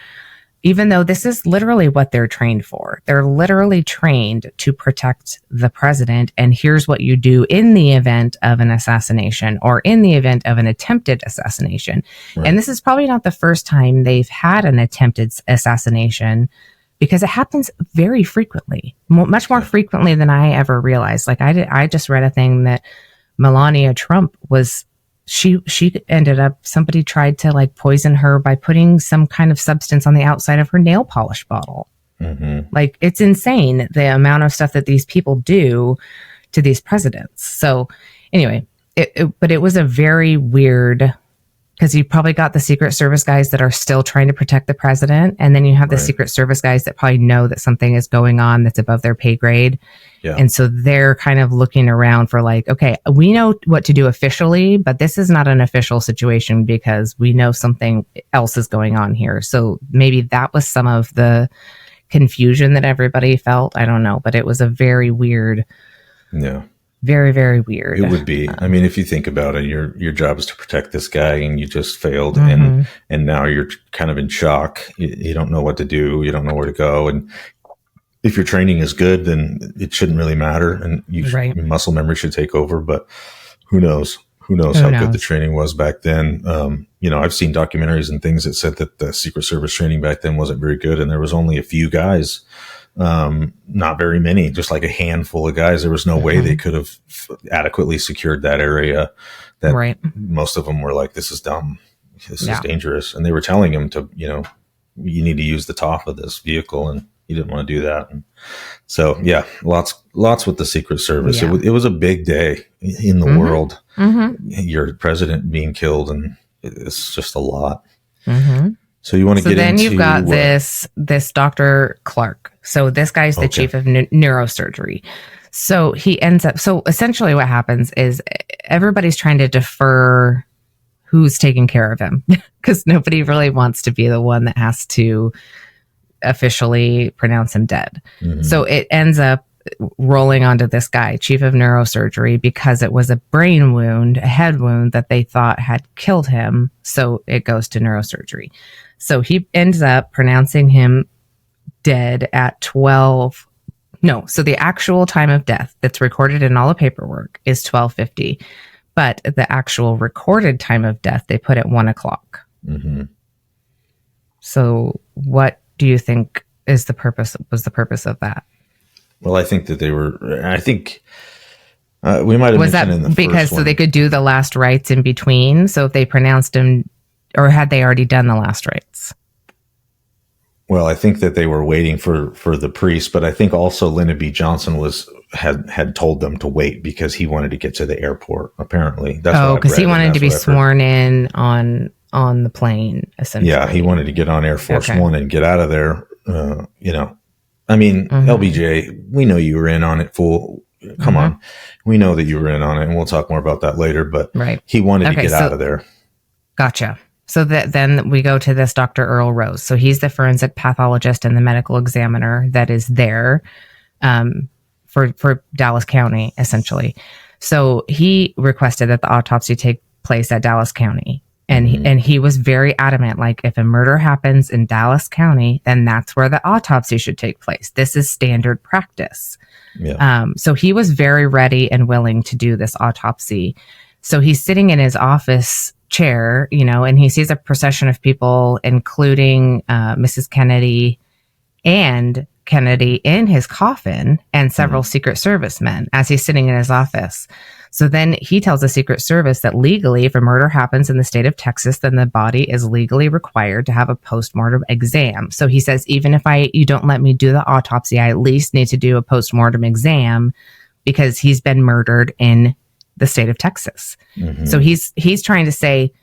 Even though this is literally what they're trained for. They're literally trained to protect the president. And here's what you do in the event of an assassination, or in the event of an attempted assassination. And this is probably not the first time they've had an attempted assassination, because it happens very frequently, much more frequently than I ever realized. Like, I just read a thing that Melania Trump was, she ended up, somebody tried to, like, poison her by putting some kind of substance on the outside of her nail polish bottle. Like, it's insane the amount of stuff that these people do to these presidents. So anyway, but it was a very weird, because you probably got the Secret Service guys that are still trying to protect the president. And then you have the Secret Service guys that probably know that something is going on that's above their pay grade. And so they're kind of looking around for, like, okay, we know what to do officially, but this is not an official situation because we know something else is going on here. So maybe that was some of the confusion that everybody felt. I don't know, but it was a very weird. Very, very weird. It would be. I mean, if you think about it, your job is to protect this guy, and you just failed, and now you're kind of in shock. You don't know what to do. You don't know where to go. And if your training is good, then it shouldn't really matter, and your muscle memory should take over. But who knows? Who knows how good the training was back then? You know, I've seen documentaries and things that said that the Secret Service training back then wasn't very good, and there was only a few guys. Not very many, just like a handful of guys. There was no way they could have adequately secured that area. That most of them were like, this is dumb. This is dangerous. And they were telling him to, you know, you need to use the top of this vehicle. And he didn't want to do that. And so, lots with the Secret Service. It was a big day in the world. Your president being killed, and it's just a lot. So you want to get into... So then you've got this Dr. Clark. So this guy's the chief of neurosurgery. So he ends up, so essentially what happens is everybody's trying to defer who's taking care of him because nobody really wants to be the one that has to officially pronounce him dead. Mm-hmm. So it ends up rolling onto this guy, chief of neurosurgery, because it was a brain wound, a head wound that they thought had killed him. So it goes to neurosurgery. So he ends up pronouncing him dead at 12. No, so the actual time of death that's recorded in all the paperwork is 12:50, but the actual recorded time of death they put at 1:00. Mm-hmm. So what do you think was the purpose of that? Well, I think that we might have was that mentioned in the because first so they could do the last rites in between? So if they pronounced him, or had they already done the last rites? Well, I think that they were waiting for the priest, but I think also Lyndon B. Johnson had told them to wait because he wanted to get to the airport. Apparently, that's because he wanted to be sworn in on the plane. Essentially, yeah, he wanted to get on Air Force One and get out of there. I mean, LBJ, we know you were in on it, fool. Come on, we know that you were in on it, and we'll talk more about that later. But he wanted to get out of there. Gotcha. So then we go to this Dr. Earl Rose. So he's the forensic pathologist and the medical examiner that is there for Dallas County, essentially. So he requested that the autopsy take place at Dallas County. And he was very adamant, like, if a murder happens in Dallas County, then that's where the autopsy should take place. This is standard practice. Yeah. So he was very ready and willing to do this autopsy. So he's sitting in his office chair, and he sees a procession of people, including Mrs. Kennedy and Kennedy in his coffin and several Secret Service men as he's sitting in his office. So then he tells the Secret Service that legally, if a murder happens in the state of Texas, then the body is legally required to have a postmortem exam. So he says, even if you don't let me do the autopsy, I at least need to do a postmortem exam because he's been murdered in the state of Texas. So he's trying to say,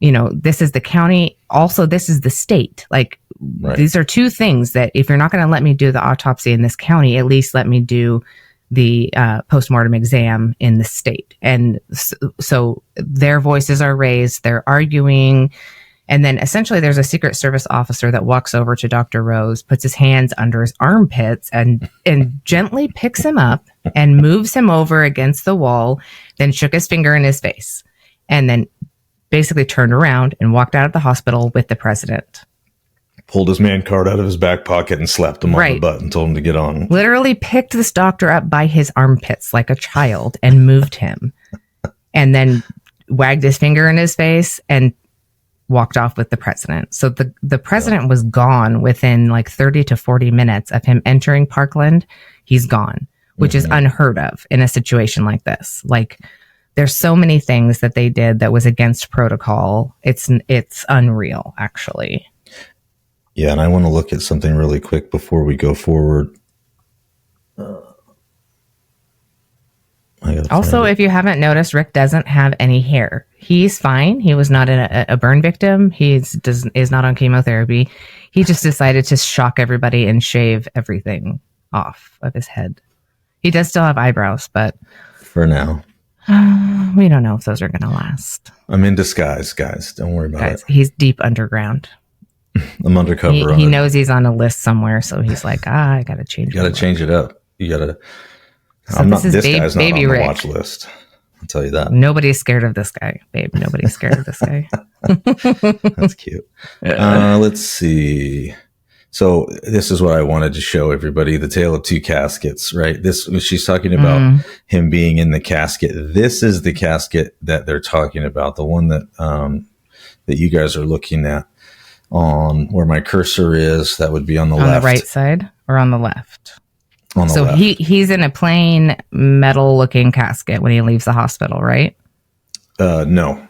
this is the county. Also, this is the state. Like, these are two things that if you're not going to let me do the autopsy in this county, at least let me do the postmortem exam in the state. And so their voices are raised, they're arguing. And then essentially there's a Secret Service officer that walks over to Dr. Rose, puts his hands under his armpits and gently picks him up and moves him over against the wall, then shook his finger in his face, and then basically turned around and walked out of the hospital with the president. Pulled his man card out of his back pocket and slapped him on the butt and told him to get on. Literally picked this doctor up by his armpits like a child and moved him, and then wagged his finger in his face and walked off with the president. So the president was gone within like 30 to 40 minutes of him entering Parkland. He's gone, which is unheard of in a situation like this. Like, there's so many things that they did that was against protocol. It's unreal, actually. Yeah, and I want to look at something really quick before we go forward. Also, if you haven't noticed, Rick doesn't have any hair. He's fine. He was not a burn victim. He is not on chemotherapy. He just decided to shock everybody and shave everything off of his head. He does still have eyebrows, but for now, we don't know if those are going to last. I'm in disguise, guys. Don't worry about it. He's deep underground. I'm undercover. He knows he's on a list somewhere, so he's like, I got to change it. You got to change it up. You got to. So this guy's not on the watch list. I'll tell you that. Nobody's scared of this guy, babe. Nobody's scared of this guy. That's cute. Let's see. So this is what I wanted to show everybody: the tale of two caskets. Right? She's talking about him being in the casket. This is the casket that they're talking about. The one that that you guys are looking at on where my cursor is. That would be on the left, on the right side, or on the left. So left. He's in a plain metal looking casket when he leaves the hospital, right? No.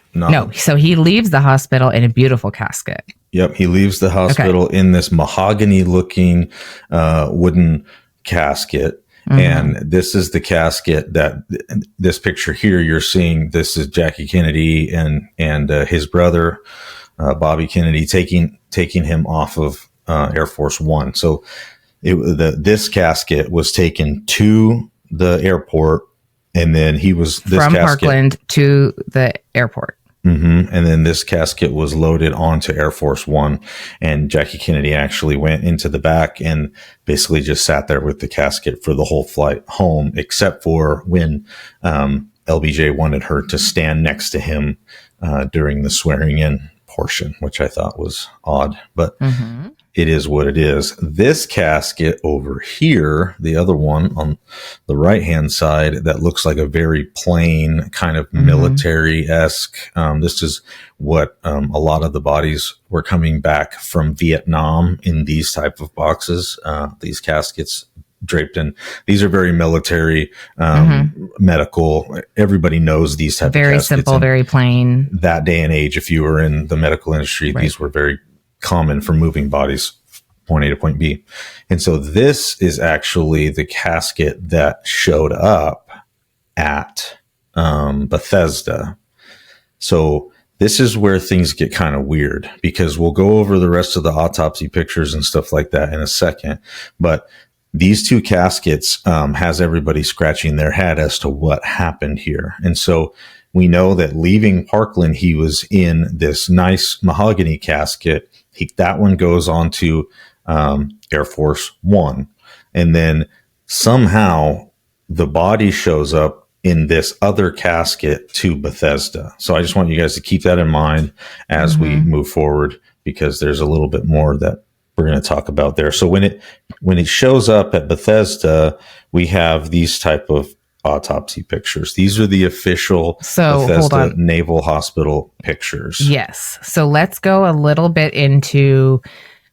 So he leaves the hospital in a beautiful casket. Yep. He leaves the hospital in this mahogany looking wooden casket. And this is the casket that this picture here you're seeing. This is Jackie Kennedy and his brother, Bobby Kennedy, taking him off of Air Force One. So this casket was taken to the airport, and then he was from Parkland to the airport. Mm-hmm. And then this casket was loaded onto Air Force One, and Jackie Kennedy actually went into the back and basically just sat there with the casket for the whole flight home, except for when LBJ wanted her to stand next to him during the swearing in portion, which I thought was odd, but it is what it is. This casket over here, the other one on the right-hand side, that looks like a very plain kind of military-esque. This is what a lot of the bodies were coming back from Vietnam in these type of boxes, these caskets draped in. These are very military, medical. Everybody knows these type of caskets. Very simple, very plain. That day and age, if you were in the medical industry, these were very common for moving bodies point A to point B. And so this is actually the casket that showed up at Bethesda. So this is where things get kind of weird, because we'll go over the rest of the autopsy pictures and stuff like that in a second. But these two caskets has everybody scratching their head as to what happened here. And so we know that leaving Parkland, he was in this nice mahogany casket. That one goes on to Air Force One. And then somehow the body shows up in this other casket to Bethesda. So I just want you guys to keep that in mind as we move forward, because there's a little bit more that we're going to talk about there. So when it shows up at Bethesda, we have these type of autopsy pictures. These are the official Bethesda Naval Hospital pictures. Yes. So let's go a little bit into,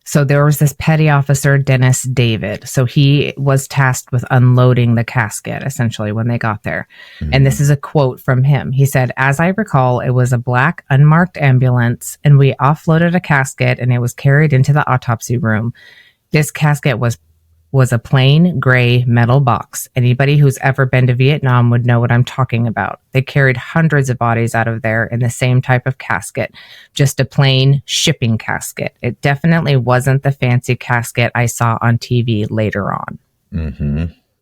so there was this petty officer, Dennis David. So he was tasked with unloading the casket, essentially, when they got there. And this is a quote from him. He said, "As I recall, it was a black unmarked ambulance, and we offloaded a casket, and it was carried into the autopsy room. This casket was a plain gray metal box. Anybody who's ever been to Vietnam would know what I'm talking about. They carried hundreds of bodies out of there in the same type of casket, just a plain shipping casket. It definitely wasn't the fancy casket I saw on TV later on."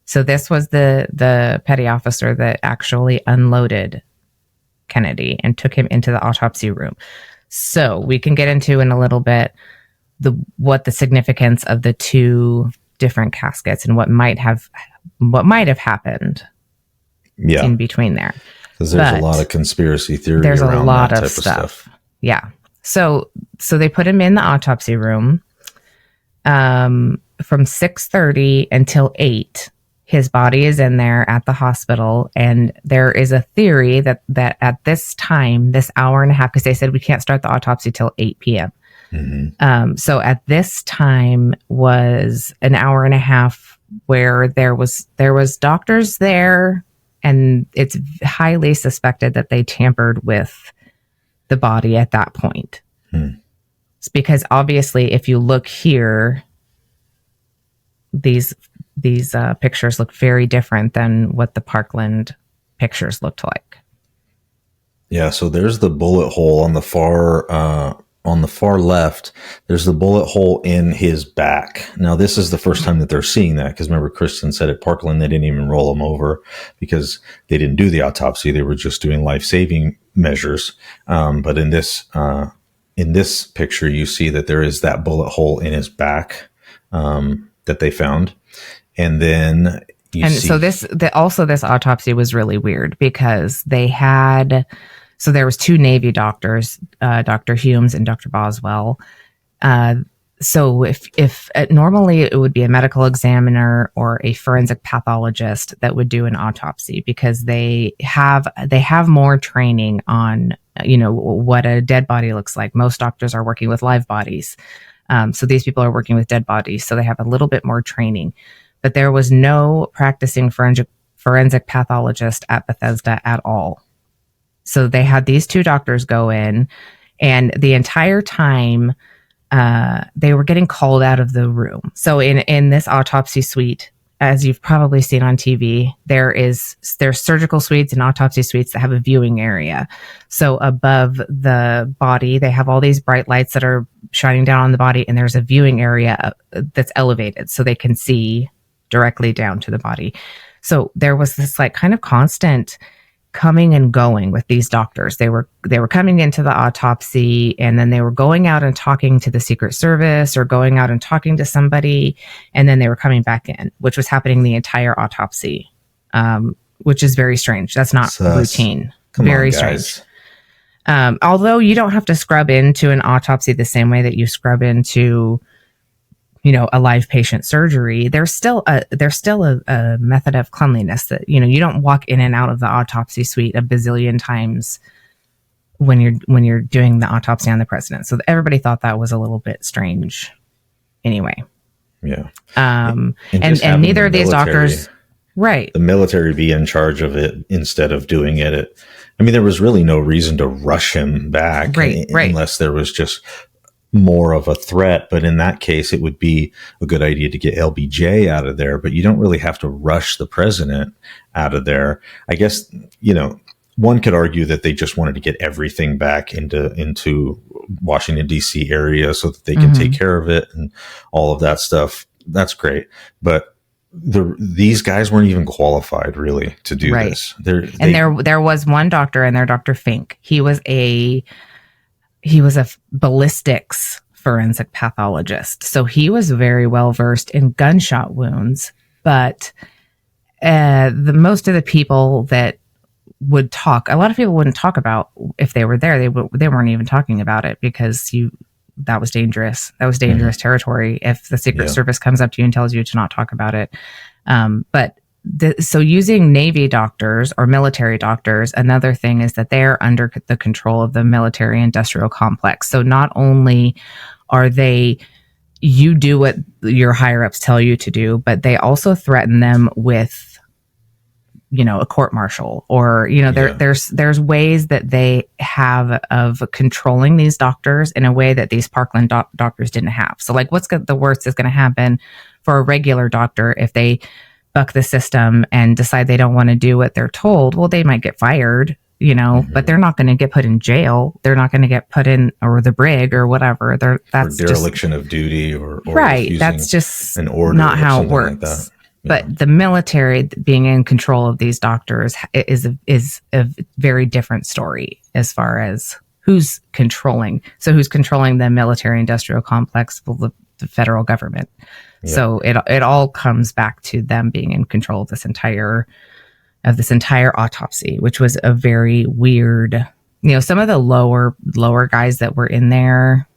So this was the petty officer that actually unloaded Kennedy and took him into the autopsy room. So we can get into in a little bit what the significance of the two different caskets and what might have happened in between there, because there's a lot of conspiracy theory. There's around a lot that of stuff. Yeah. So they put him in the autopsy room from 6:30 until 8. His body is in there at the hospital, and there is a theory that at this time, this hour and a half, because they said we can't start the autopsy till 8 p.m. So at this time was an hour and a half where there was doctors there, and it's highly suspected that they tampered with the body at that point. It's because obviously, if you look here, these pictures look very different than what the Parkland pictures looked like. Yeah. So there's the bullet hole on the far left. There's the bullet hole in his back. Now, this is the first time that they're seeing that, because remember, Kristen said at Parkland they didn't even roll him over because they didn't do the autopsy. They were just doing life-saving measures. But in this picture, you see that there is that bullet hole in his back that they found. And then so this autopsy was really weird, because there was two Navy doctors, Dr. Humes and Dr. Boswell. So if normally it would be a medical examiner or a forensic pathologist that would do an autopsy, because they have more training on, what a dead body looks like. Most doctors are working with live bodies. So these people are working with dead bodies. So they have a little bit more training, but there was no practicing forensic pathologist at Bethesda at all. So they had these two doctors go in, and the entire time they were getting called out of the room. So in this autopsy suite, as you've probably seen on TV, there's surgical suites and autopsy suites that have a viewing area. So above the body, they have all these bright lights that are shining down on the body, and there's a viewing area that's elevated so they can see directly down to the body. So there was this like kind of constant coming and going with these doctors. They were coming into the autopsy, and then they were going out and talking to the Secret Service or going out and talking to somebody, and then they were coming back in, which was happening the entire autopsy, which is very strange. That's not routine. Very strange. Although you don't have to scrub into an autopsy the same way that you scrub into, a live patient surgery, there's still a method of cleanliness that, you don't walk in and out of the autopsy suite a bazillion times when you're doing the autopsy on the president. So everybody thought that was a little bit strange anyway. Yeah. And neither of these doctors, right. The military be in charge of it instead of doing it. There was really no reason to rush him back, right. Unless there was just more of a threat. But in that case, it would be a good idea to get LBJ out of there, but you don't really have to rush the president out of there. I guess, one could argue that they just wanted to get everything back into Washington, D.C. area so that they can take care of it and all of that stuff. That's great. But these guys weren't even qualified really to do this. There was one doctor in there, Dr. Fink. He was a ballistics forensic pathologist. So he was very well versed in gunshot wounds, but most of the people that would talk, a lot of people wouldn't talk about if they were there. They weren't even talking about it because that was dangerous. That was dangerous territory if the Secret Service comes up to you and tells you to not talk about it. So using Navy doctors or military doctors, another thing is that they're under the control of the military industrial complex. So not only are you do what your higher ups tell you to do, but they also threaten them with, a court martial or, there's ways that they have of controlling these doctors in a way that these Parkland doctors didn't have. So like the worst is going to happen for a regular doctor if they buck the system and decide they don't want to do what they're told. Well, they might get fired, but they're not going to get put in jail. They're not going to get put in or the brig or whatever. That's for dereliction of duty or right. That's just an order, not how it works. Like but the military being in control of these doctors is a very different story as far as who's controlling. So who's controlling the military industrial complex? Well, the federal government. Yeah. So it all comes back to them being in control of this entire autopsy, which was a very weird. Some of the lower guys that were in there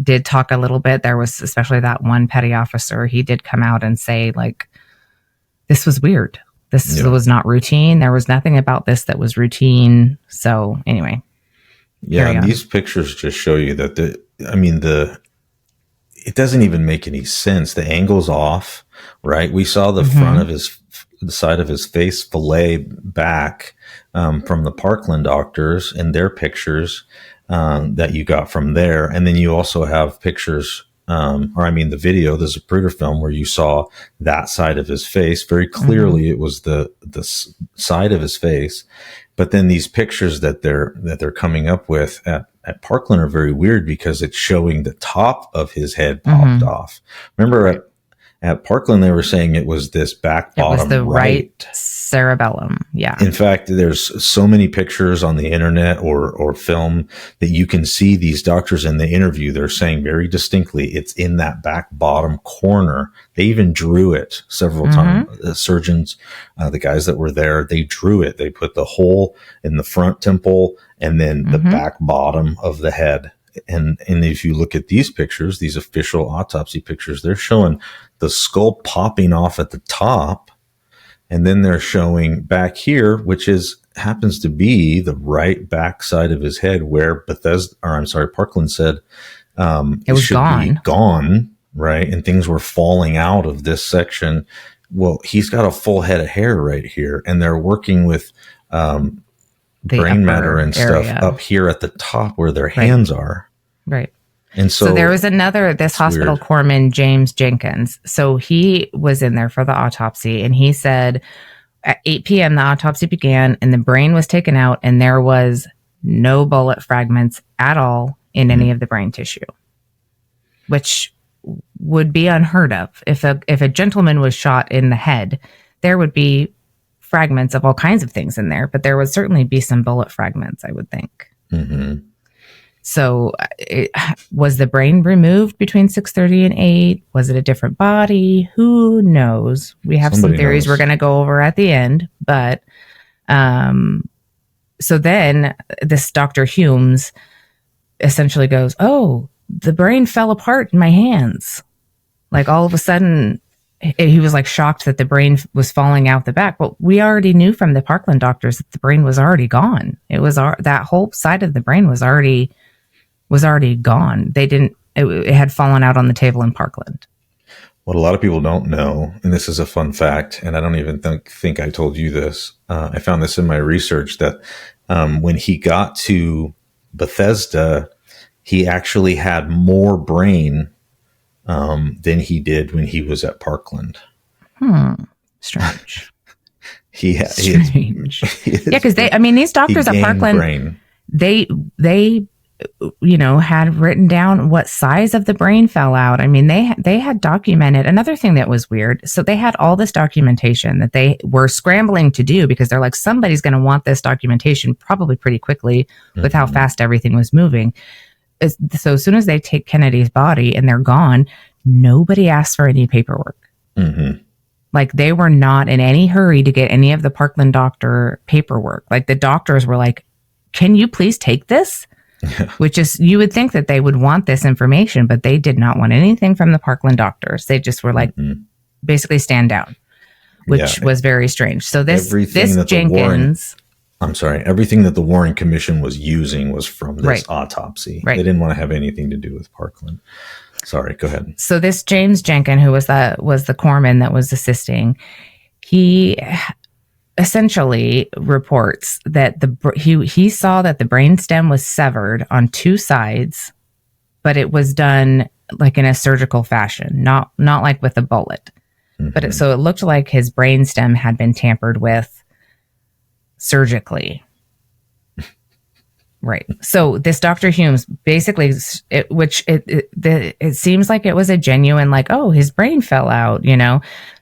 did talk a little bit. There was especially that one petty officer. He did come out and say like, this was weird. This was not routine. There was nothing about this that was routine. So anyway. Yeah, these pictures just show you that it doesn't even make any sense. The angle's off, right? We saw the front of the side of his face fillet back from the Parkland doctors and their pictures that you got from there. And then you also have pictures, the video, the Zapruder film where you saw that side of his face. Very clearly it was the side of his face. But then these pictures that they're coming up with at Parkland are very weird because it's showing the top of his head popped off. Remember at Parkland, they were saying it was this back bottom. It was the right cerebellum. Yeah. In fact, there's so many pictures on the internet or film that you can see these doctors in the interview. They're saying very distinctly it's in that back bottom corner. They even drew it several times. The surgeons, the guys that were there, they drew it. They put the hole in the front temple and then the back bottom of the head. And if you look at these pictures, these official autopsy pictures, they're showing the skull popping off at the top. And then they're showing back here, which happens to be the right back side of his head where Parkland said, it was gone, right? And things were falling out of this section. Well, he's got a full head of hair right here, and they're working with, brain matter and stuff up here at the top where their hands are. Right. And so there was this hospital corpsman, James Jenkins. So he was in there for the autopsy, and he said at 8 p.m. the autopsy began and the brain was taken out and there was no bullet fragments at all in any of the brain tissue, which would be unheard of. If a gentleman was shot in the head, there would be fragments of all kinds of things in there, but there would certainly be some bullet fragments, I would think. Mm-hmm. So was the brain removed between 6:30 and 8? Was it a different body? Who knows? We have some theories we're going to go over at the end. But so then this Dr. Humes essentially goes, oh, the brain fell apart in my hands. Like all of a sudden, he was like shocked that the brain was falling out the back. But we already knew from the Parkland doctors that the brain was already gone. It was that whole side of the brain was already gone. It had fallen out on the table in Parkland. What a lot of people don't know, and this is a fun fact, and I don't even think I told you this. I found this in my research that when he got to Bethesda, he actually had more brain than he did when he was at Parkland. Strange. Strange. Yeah, because these doctors at Parkland, brain. they had written down what size of the brain fell out. I mean, they had documented another thing that was weird. So they had all this documentation that they were scrambling to do because they're like, somebody's going to want this documentation probably pretty quickly with how fast everything was moving. So as soon as they take Kennedy's body and they're gone, nobody asked for any paperwork. Mm-hmm. Like they were not in any hurry to get any of the Parkland doctor paperwork. Like the doctors were like, can you please take this? Yeah. Which is, you would think that they would want this information, but they did not want anything from the Parkland doctors. They just were like, basically stand down, which was very strange. So this Jenkins... everything that the Warren Commission was using was from this autopsy. Right. They didn't want to have anything to do with Parkland. Sorry, go ahead. So this James Jenkins, who was the corpsman that was assisting, he essentially reports that he saw that the brainstem was severed on two sides, but it was done like in a surgical fashion, not like with a bullet. Mm-hmm. But so it looked like his brainstem had been tampered with surgically. Right. So this Dr. Humes basically, it seems like it was a genuine, like, oh, his brain fell out,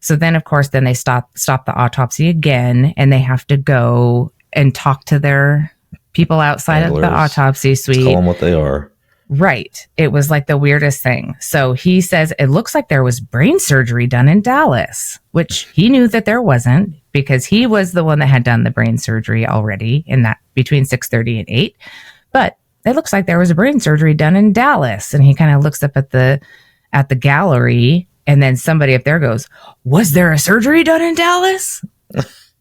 So then, of course, then they stop the autopsy again, and they have to go and talk to their people outside of the autopsy suite. Let's call them what they are. Right. It was like the weirdest thing. So he says it looks like there was brain surgery done in Dallas, which he knew that there wasn't because he was the one that had done the brain surgery already in that between 6:30 and 8. But it looks like there was a brain surgery done in Dallas. And he kind of looks up at the gallery, and then somebody up there goes, was there a surgery done in Dallas?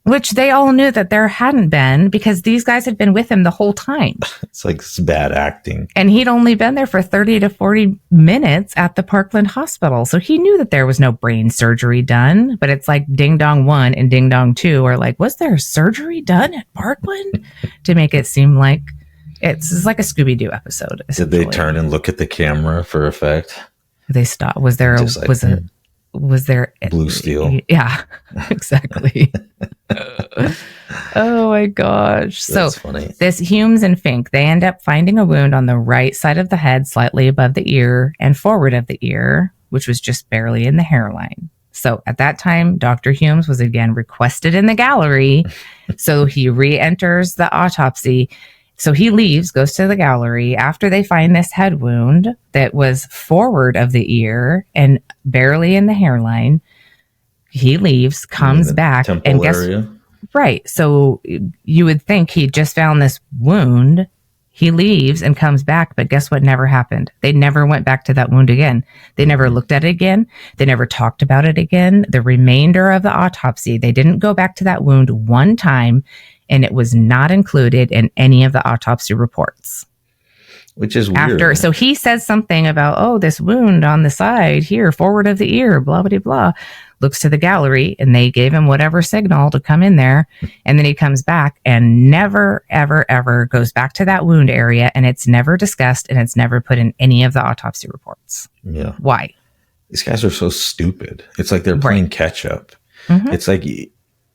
Which they all knew that there hadn't been because these guys had been with him the whole time. It's like it's bad acting. And he'd only been there for 30 to 40 minutes at the Parkland Hospital. So he knew that there was no brain surgery done. But it's like Ding Dong 1 and Ding Dong 2 are like, was there surgery done at Parkland? To make it seem like it's like a Scooby-Doo episode. Did they turn and look at the camera for effect? They stopped. Was there was there blue steel? Yeah, exactly. Oh my gosh. That's so funny. This Humes and Fink, they end up finding a wound on the right side of the head, slightly above the ear and forward of the ear, which was just barely in the hairline. So at that time, Dr. Humes was again requested in the gallery. So he re-enters the autopsy. So he leaves, goes to the gallery after they find this head wound that was forward of the ear and barely in the hairline. He leaves, comes back, and guess area. Right. So you would think he just found this wound. He leaves and comes back, but guess what never happened? They never went back to that wound again. They never looked at it again. They never talked about it again. The remainder of the autopsy, they didn't go back to that wound one time, and it was not included in any of the autopsy reports. Which is weird. So he says something about, oh, this wound on the side here, forward of the ear, blah, blah, blah. Looks to the gallery, and they gave him whatever signal to come in there. And then he comes back and never, ever, ever goes back to that wound area. And it's never discussed, and it's never put in any of the autopsy reports. Yeah. Why? These guys are so stupid. It's like they're playing catch up. Mm-hmm. It's like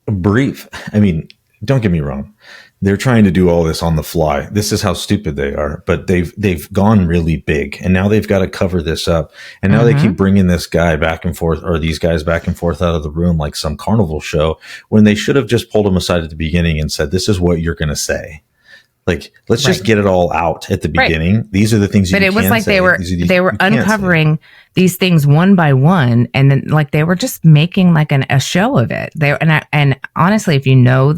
brief. I mean, don't get me wrong. They're trying to do all this on the fly. This is how stupid they are, but they've gone really big, and now they've got to cover this up. And now they keep bringing this guy back and forth, or these guys back and forth out of the room like some carnival show, when they should have just pulled him aside at the beginning and said, "This is what you're going to say." Like, let's just get it all out at the beginning. Right. These are the things you can say. But it was like they were uncovering these things one by one, and then like they were just making like a show of it. And honestly, if you know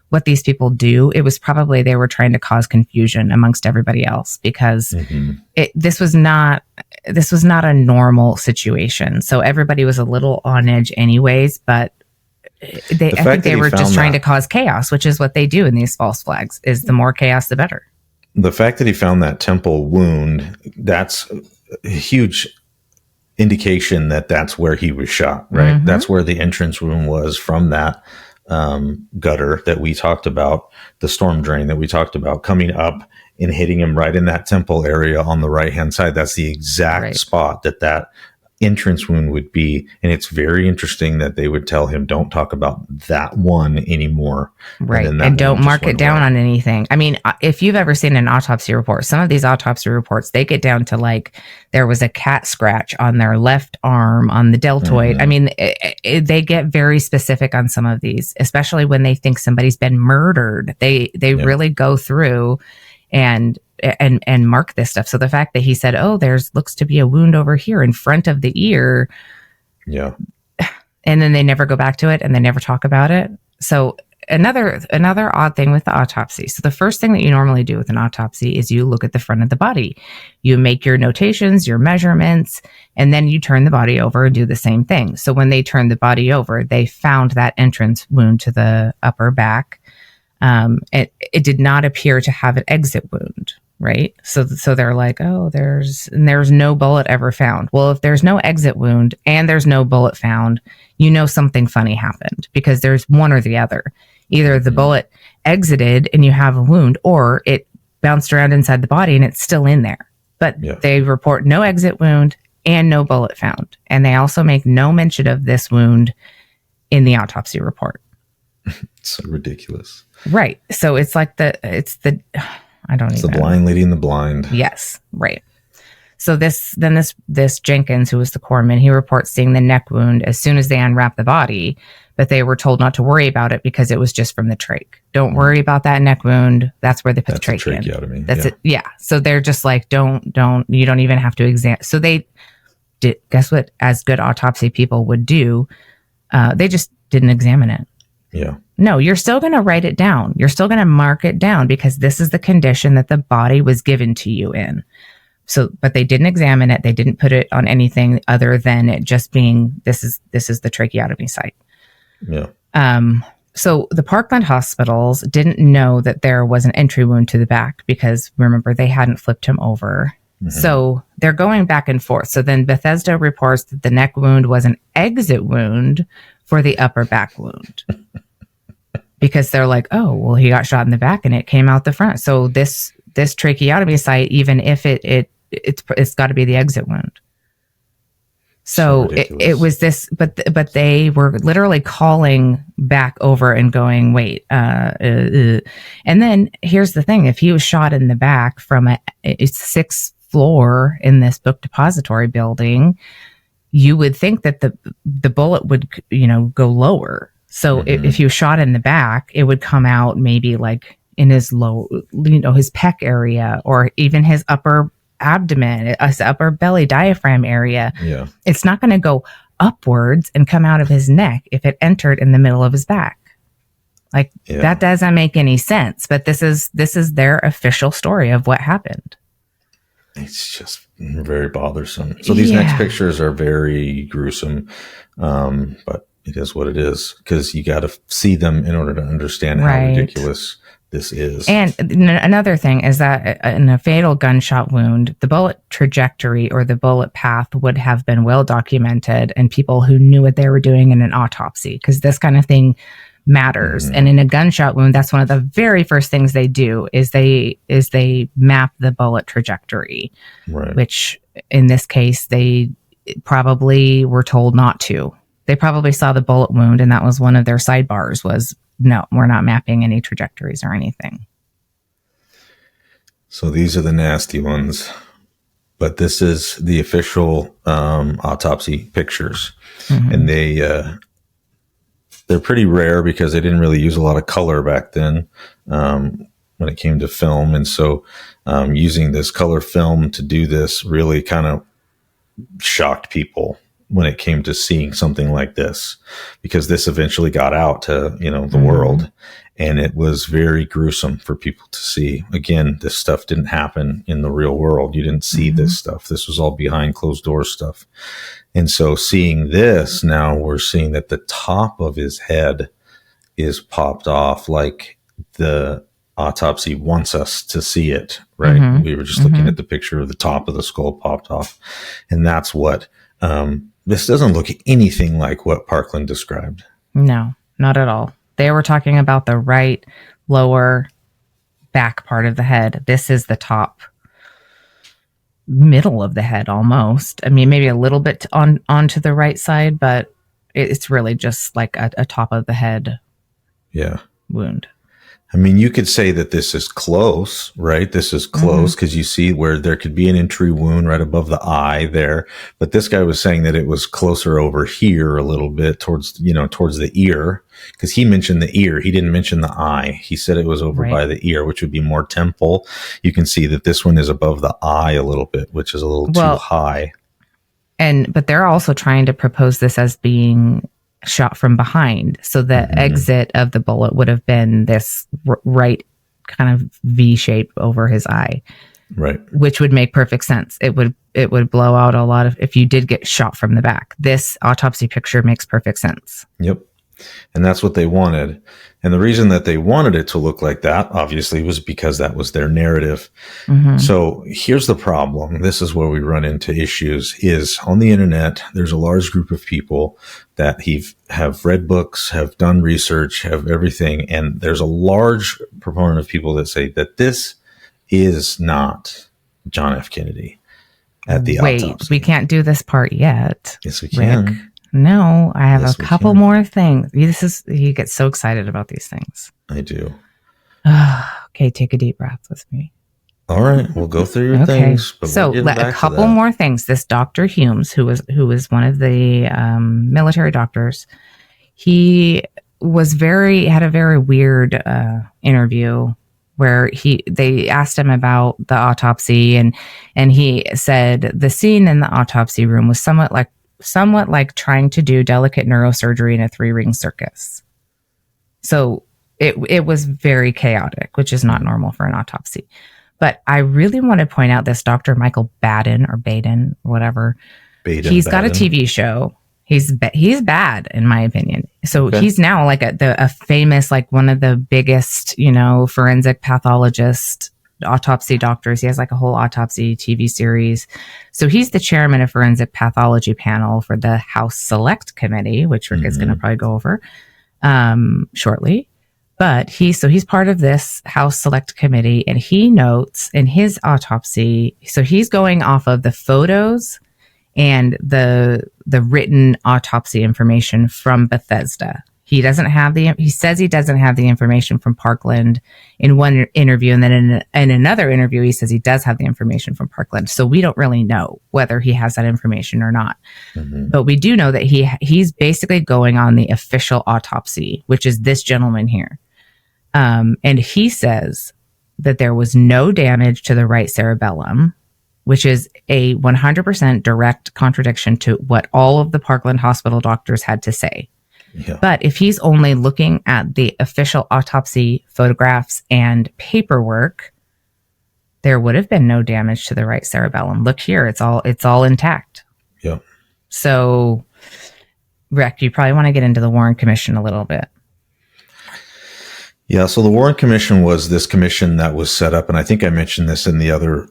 what these people do, it was probably they were trying to cause confusion amongst everybody else, because this was not a normal situation. So everybody was a little on edge anyways, but I think they were just trying to cause chaos, which is what they do in these false flags. Is the more chaos, the better. The fact that he found that temple wound, that's a huge indication that that's where he was shot, right? That's where the entrance wound was from that gutter that we talked about, the storm drain that we talked about, coming up and hitting him right in that temple area on the right-hand side. That's the exact spot that entrance wound would be. And it's very interesting that they would tell him, don't talk about that one anymore. Right. And don't mark it down on anything. I mean, if you've ever seen an autopsy report, some of these autopsy reports, they get down to like, there was a cat scratch on their left arm, on the deltoid. I mean, they get very specific on some of these, especially when they think somebody's been murdered. They really go through and mark this stuff. So the fact that he said, "Oh, looks to be a wound over here in front of the ear," and then they never go back to it and they never talk about it. So another odd thing with the autopsy. So the first thing that you normally do with an autopsy is you look at the front of the body, you make your notations, your measurements, and then you turn the body over and do the same thing. So when they turned the body over, they found that entrance wound to the upper back. It did not appear to have an exit wound, right? So they're like, "Oh, there's no bullet ever found." Well, if there's no exit wound and there's no bullet found, you know something funny happened, because there's one or the other. Either the bullet exited and you have a wound, or it bounced around inside the body and it's still in there. But they report no exit wound and no bullet found. And they also make no mention of this wound in the autopsy report. So ridiculous. Right. So it's like the blind leading the blind. Yes. Right. So this Jenkins, who was the corpsman, he reports seeing the neck wound as soon as they unwrapped the body, but they were told not to worry about it because it was just from the trach. Don't worry about that neck wound. That's where they put the trach in. That's it. Yeah. So they're just like, you don't even have to examine. So they did, guess what, as good autopsy people would do, they just didn't examine it. Yeah. No, you're still going to write it down. You're still going to mark it down, because this is the condition that the body was given to you in. So, but they didn't examine it. They didn't put it on anything other than it just being, this is the tracheotomy site. Yeah. So the Parkland hospitals didn't know that there was an entry wound to the back, because remember, they hadn't flipped him over. So they're going back and forth. So then Bethesda reports that the neck wound was an exit wound for the upper back wound. Because they're like, "Oh, well, he got shot in the back and it came out the front. So this tracheotomy site, even if it's got to be the exit wound." So it was this, but they were literally calling back over and going, "Wait, and then here's the thing: if he was shot in the back from a 6th floor in this book depository building, you would think that the bullet would, go lower. So if he was shot in the back, it would come out maybe like in his his pec area, or even his upper abdomen, his upper belly diaphragm area. Yeah. It's not going to go upwards and come out of his neck if it entered in the middle of his back. Like that doesn't make any sense, but this is their official story of what happened. It's just very bothersome. So these next pictures are very gruesome, but it is what it is, because you got to see them in order to understand how ridiculous this is. And another thing is that in a fatal gunshot wound, the bullet trajectory or the bullet path would have been well documented, and people who knew what they were doing in an autopsy, because this kind of thing matters. And in a gunshot wound, that's one of the very first things they do is they map the bullet trajectory, which in this case, they probably were told not to. They probably saw the bullet wound, and that was one of their sidebars was no, we're not mapping any trajectories or anything. So these are the nasty ones. But this is the official autopsy pictures. Mm-hmm. And they're pretty rare because they didn't really use a lot of color back then when it came to film. And so using this color film to do this really kind of shocked people when it came to seeing something like this, because this eventually got out to, the world, and it was very gruesome for people to see. Again, this stuff didn't happen in the real world. You didn't see this stuff. This was all behind closed doors stuff. And so seeing this now, we're seeing that the top of his head is popped off like the autopsy wants us to see it, right? Mm-hmm. We were just looking at the picture of the top of the skull popped off. And that's what, this doesn't look anything like what Parkland described. No, not at all. They were talking about the right lower back part of the head. This is the top middle of the head almost. I mean, maybe a little bit onto the right side, but it's really just like a top of the head wound. I mean, you could say that this is close, right? This is close because you see where there could be an entry wound right above the eye there. But this guy was saying that it was closer over here a little bit towards the ear, because he mentioned the ear. He didn't mention the eye. He said it was over by the ear, which would be more temple. You can see that this one is above the eye a little bit, which is a little too high. But they're also trying to propose this as being shot from behind, so the exit of the bullet would have been this right kind of V shape over his eye, right? Which would make perfect sense. It would blow out a lot of, if you did get shot from the back. This autopsy picture makes perfect sense. Yep. And that's what they wanted. And the reason that they wanted it to look like that, obviously, was because that was their narrative. So here's the problem. This is where we run into issues, is on the internet, there's a large group of people that have read books, have done research, have everything. And there's a large proponent of people that say that this is not John F. Kennedy at the autopsy. Wait, we can't do this part yet. Yes, we can. Rick. No, I have a couple more things. He gets so excited about these things. I do. Okay, take a deep breath with me. All right, we'll go through your things. But so a couple more things. This Dr. Humes, who was one of the military doctors, he had a very weird interview where they asked him about the autopsy, and he said the scene in the autopsy room was somewhat like trying to do delicate neurosurgery in a 3-ring circus. So it was very chaotic, which is not normal for an autopsy. But I really want to point out this Dr. Michael Baden, or whatever. He's got a TV show. He's bad, in my opinion. So he's now like a famous, like one of the biggest, forensic pathologist autopsy doctors. He has like a whole autopsy TV series. So he's the chairman of forensic pathology panel for the House Select Committee, which Rick is going to probably go over shortly. But he's part of this House Select Committee, and he notes in his autopsy, so he's going off of the photos and the written autopsy information from Bethesda. He says he doesn't have the information from Parkland in one interview. And then in another interview, he says he does have the information from Parkland. So we don't really know whether he has that information or not. But we do know that he's basically going on the official autopsy, which is this gentleman here. And he says that there was no damage to the right cerebellum, which is a 100% direct contradiction to what all of the Parkland Hospital doctors had to say. Yeah. But if he's only looking at the official autopsy photographs and paperwork, there would have been no damage to the right cerebellum. Look here, it's all intact. Yeah. So, Rick, you probably want to get into the Warren Commission a little bit. Yeah, so the Warren Commission was this commission that was set up, and I think I mentioned this in the other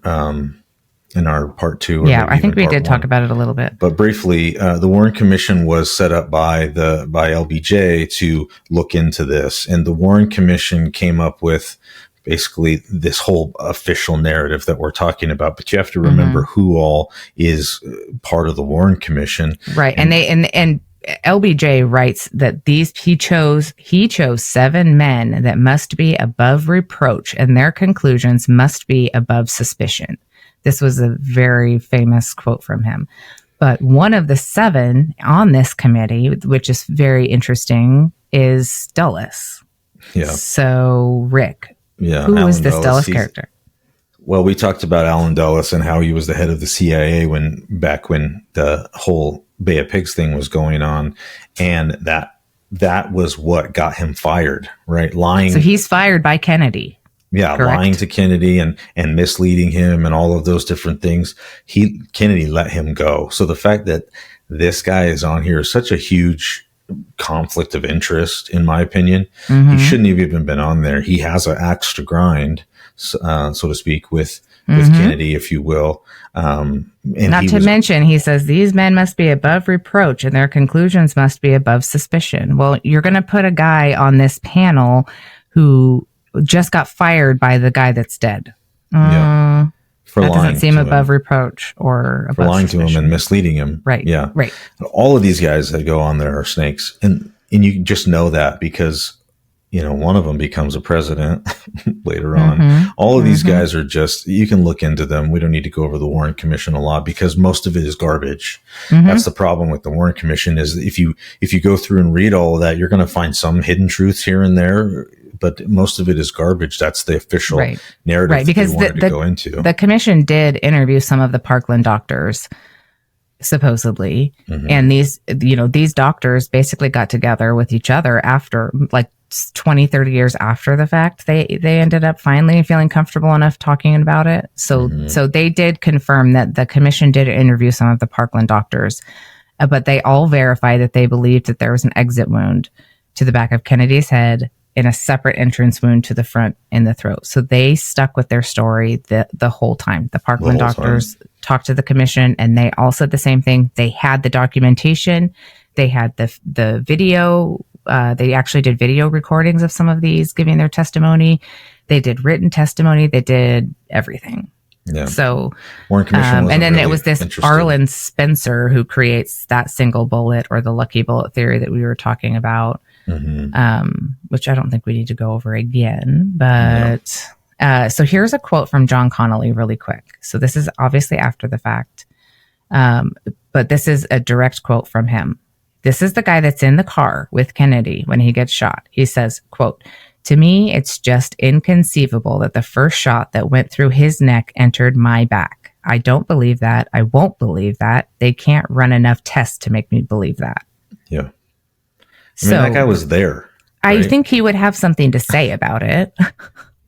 in our part 2. Yeah, I think we did talk about it a little bit. But briefly, the Warren Commission was set up by LBJ to look into this. And the Warren Commission came up with basically this whole official narrative that we're talking about. But you have to remember who all is part of the Warren Commission. Right. And LBJ writes that he chose 7 men that must be above reproach, and their conclusions must be above suspicion. This was a very famous quote from him. But one of the 7 on this committee, which is very interesting, is Dulles. Yeah. So, Rick, yeah, who was this Dulles character? Well, we talked about Alan Dulles and how he was the head of the CIA back when the whole Bay of Pigs thing was going on, and that was what got him fired, right? Lying. So he's fired by Kennedy. Yeah, correct? Lying to Kennedy and misleading him and all of those different things. Kennedy let him go. So the fact that this guy is on here is such a huge conflict of interest, in my opinion. Mm-hmm. He shouldn't have even been on there. He has an axe to grind, so to speak, with Kennedy, if you will. Not to mention, he says, these men must be above reproach and their conclusions must be above suspicion. Well, you're going to put a guy on this panel who just got fired by the guy that's dead. Yeah. For that lying doesn't seem to above him. Reproach or above for lying suspicion. to him and misleading him. Right. Yeah. Right. All of these guys that go on there are snakes, and you just know that because one of them becomes a president later on. Mm-hmm. All of these guys are just, you can look into them. We don't need to go over the Warren Commission a lot because most of it is garbage. Mm-hmm. That's the problem with the Warren Commission is if you go through and read all of that, you're going to find some hidden truths here and there, but most of it is garbage. That's the official narrative because that they wanted to go into. The commission did interview some of the Parkland doctors, supposedly. Mm-hmm. And these doctors basically got together with each other after 20, 30 years after the fact. They ended up finally feeling comfortable enough talking about it. So they did confirm that the commission did interview some of the Parkland doctors, but they all verified that they believed that there was an exit wound to the back of Kennedy's head and a separate entrance wound to the front in the throat. So they stuck with their story the whole time. The Parkland doctors talked to the commission and they all said the same thing. They had the documentation. They had the video. They actually did video recordings of some of these giving their testimony. They did written testimony. They did everything. Yeah. So, Warren Commission and then really it was this Arlen Spencer who creates that single bullet or the lucky bullet theory that we were talking about. Mm-hmm. Which I don't think we need to go over again, but so here's a quote from John Connolly really quick. So this is obviously after the fact, but this is a direct quote from him. This is the guy that's in the car with Kennedy when he gets shot. He says, quote, "To me, it's just inconceivable that the first shot that went through his neck entered my back. I don't believe that. I won't believe that. They can't run enough tests to make me believe that." Yeah. I mean, that guy was there. Right? I think he would have something to say about it.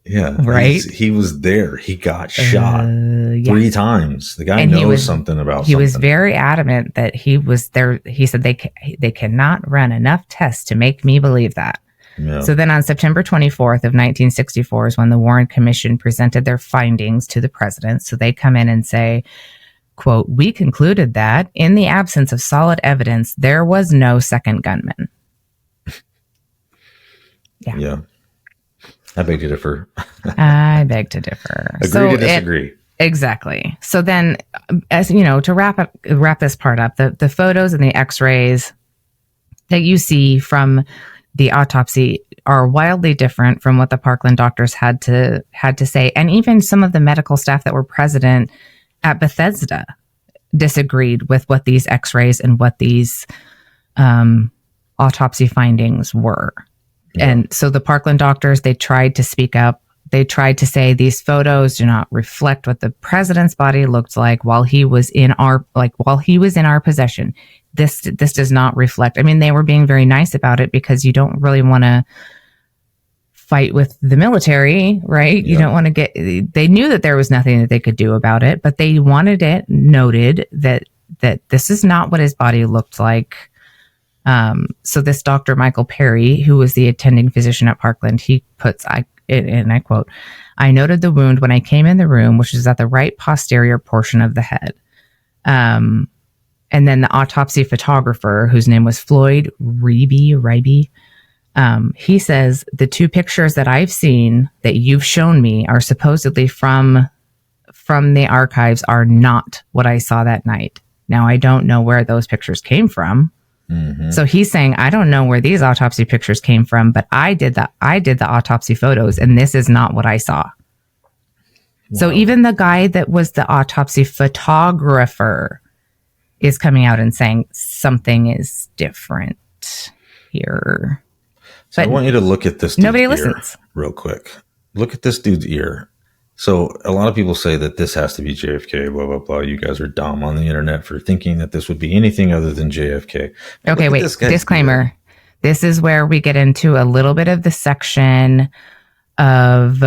Yeah. Right? He was there. He got shot 3 times. The guy knows something about something. He was very adamant that he was there. He said they cannot run enough tests to make me believe that. Yeah. So then on September 24th of 1964 is when the Warren Commission presented their findings to the president. So they come in and say, quote, "We concluded that in the absence of solid evidence, there was no second gunman." Yeah. I beg to differ. I beg to differ. Agree to disagree. Exactly. So then, as you know, to wrap this part up, the photos and the X-rays that you see from the autopsy are wildly different from what the Parkland doctors had to say, and even some of the medical staff that were present at Bethesda disagreed with what these X-rays and what these autopsy findings were. Yeah. And so the Parkland doctors, they tried to speak up. They tried to say these photos do not reflect what the president's body looked like while he was in our possession. This does not reflect. I mean, they were being very nice about it because you don't really want to fight with the military, right? Yeah. You don't want to get. They knew that there was nothing that they could do about it, but they wanted it noted that this is not what his body looked like. So this Dr. Michael Perry, who was the attending physician at Parkland, he puts, and I quote, "I noted the wound when I came in the room, which is at the right posterior portion of the head." And then the autopsy photographer, whose name was Floyd Reiby, he says, "The 2 pictures that I've seen that you've shown me are supposedly from the archives are not what I saw that night. Now, I don't know where those pictures came from. So he's saying, I don't know where these autopsy pictures came from, but I did the autopsy photos, and this is not what I saw. Wow. So even the guy that was the autopsy photographer is coming out and saying something is different here. So but I want you to look at this dude's nobody ear listens. Real quick. Look at this dude's ear. So a lot of people say that this has to be JFK, blah, blah, blah. You guys are dumb on the internet for thinking that this would be anything other than JFK. Okay, wait. Disclaimer. Ear. This is where we get into a little bit of the section of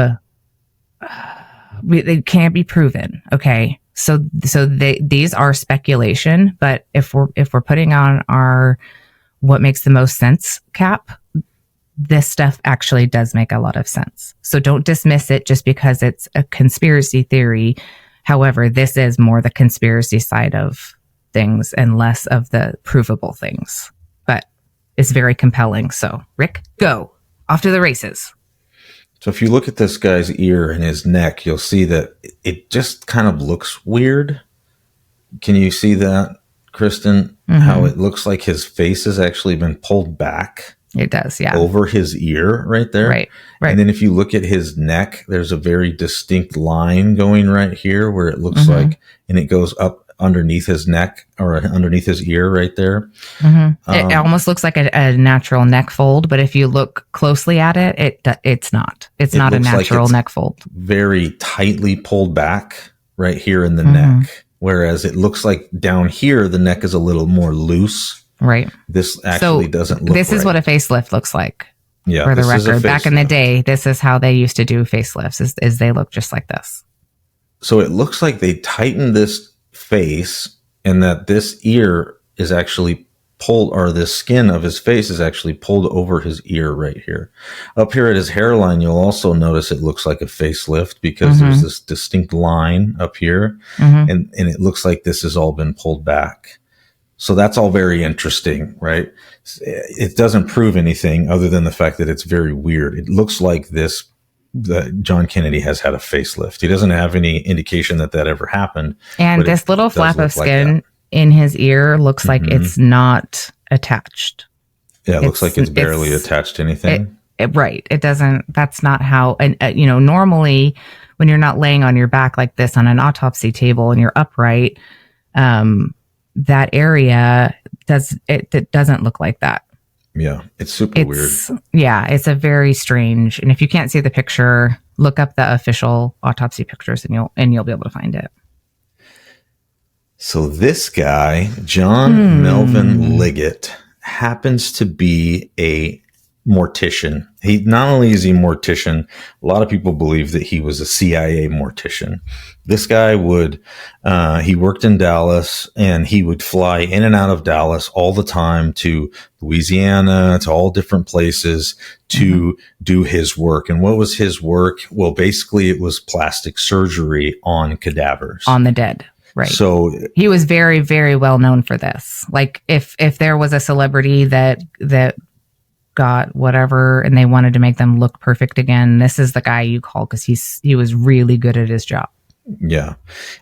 it can't be proven. Okay. So these are speculation, but if we're putting on our what makes the most sense cap, this stuff actually does make a lot of sense. So don't dismiss it just because it's a conspiracy theory. However, this is more the conspiracy side of things and less of the provable things. But it's very compelling. So, Rick, go. Off to the races. So if you look at this guy's ear and his neck, you'll see that it just kind of looks weird. Can you see that, Kristen? How it looks like his face has actually been pulled back. It does, yeah. Over his ear right there. Right. And then if you look at his neck, there's a very distinct line going right here where it looks like, and it goes up underneath his neck or underneath his ear right there. It almost looks like a natural neck fold, but if you look closely at it, it's not. It's not a natural neck fold. Very tightly pulled back right here in the neck. Whereas it looks like down here, the neck is a little more loose. Right. This actually doesn't look This is what a facelift looks like. Yeah. For the record, back in the day, this is how they used to do facelifts, is they look just like this. So it looks like they tightened this face and that this ear is actually pulled, or the skin of his face is actually pulled over his ear right here. Up here at his hairline, you'll also notice it looks like a facelift because there's this distinct line up here and it looks like this has all been pulled back. So that's all very interesting, right? It doesn't prove anything other than the fact that it's very weird. It looks like that John Kennedy has had a facelift. He doesn't have any indication that ever happened. And this little flap of skin in his ear looks like it's not attached. Yeah, it looks like it's barely attached to anything. Right. It doesn't, that's not how, and normally when you're not laying on your back like this on an autopsy table and you're upright, that area doesn't look like that. Yeah, it's super weird. Yeah, it's a very strange. And if you can't see the picture, look up the official autopsy pictures and you'll be able to find it. So this guy, John Melvin Liggett, happens to be a mortician. He not only is he a mortician, a lot of people believe that he was a CIA mortician. This guy he worked in Dallas and he would fly in and out of Dallas all the time to Louisiana, to all different places to do his work. And what was his work? Well, basically it was plastic surgery on cadavers. On the dead. Right. So he was very, very well known for this. Like if there was a celebrity that got whatever and they wanted to make them look perfect again, this is the guy you call because he was really good at his job. Yeah.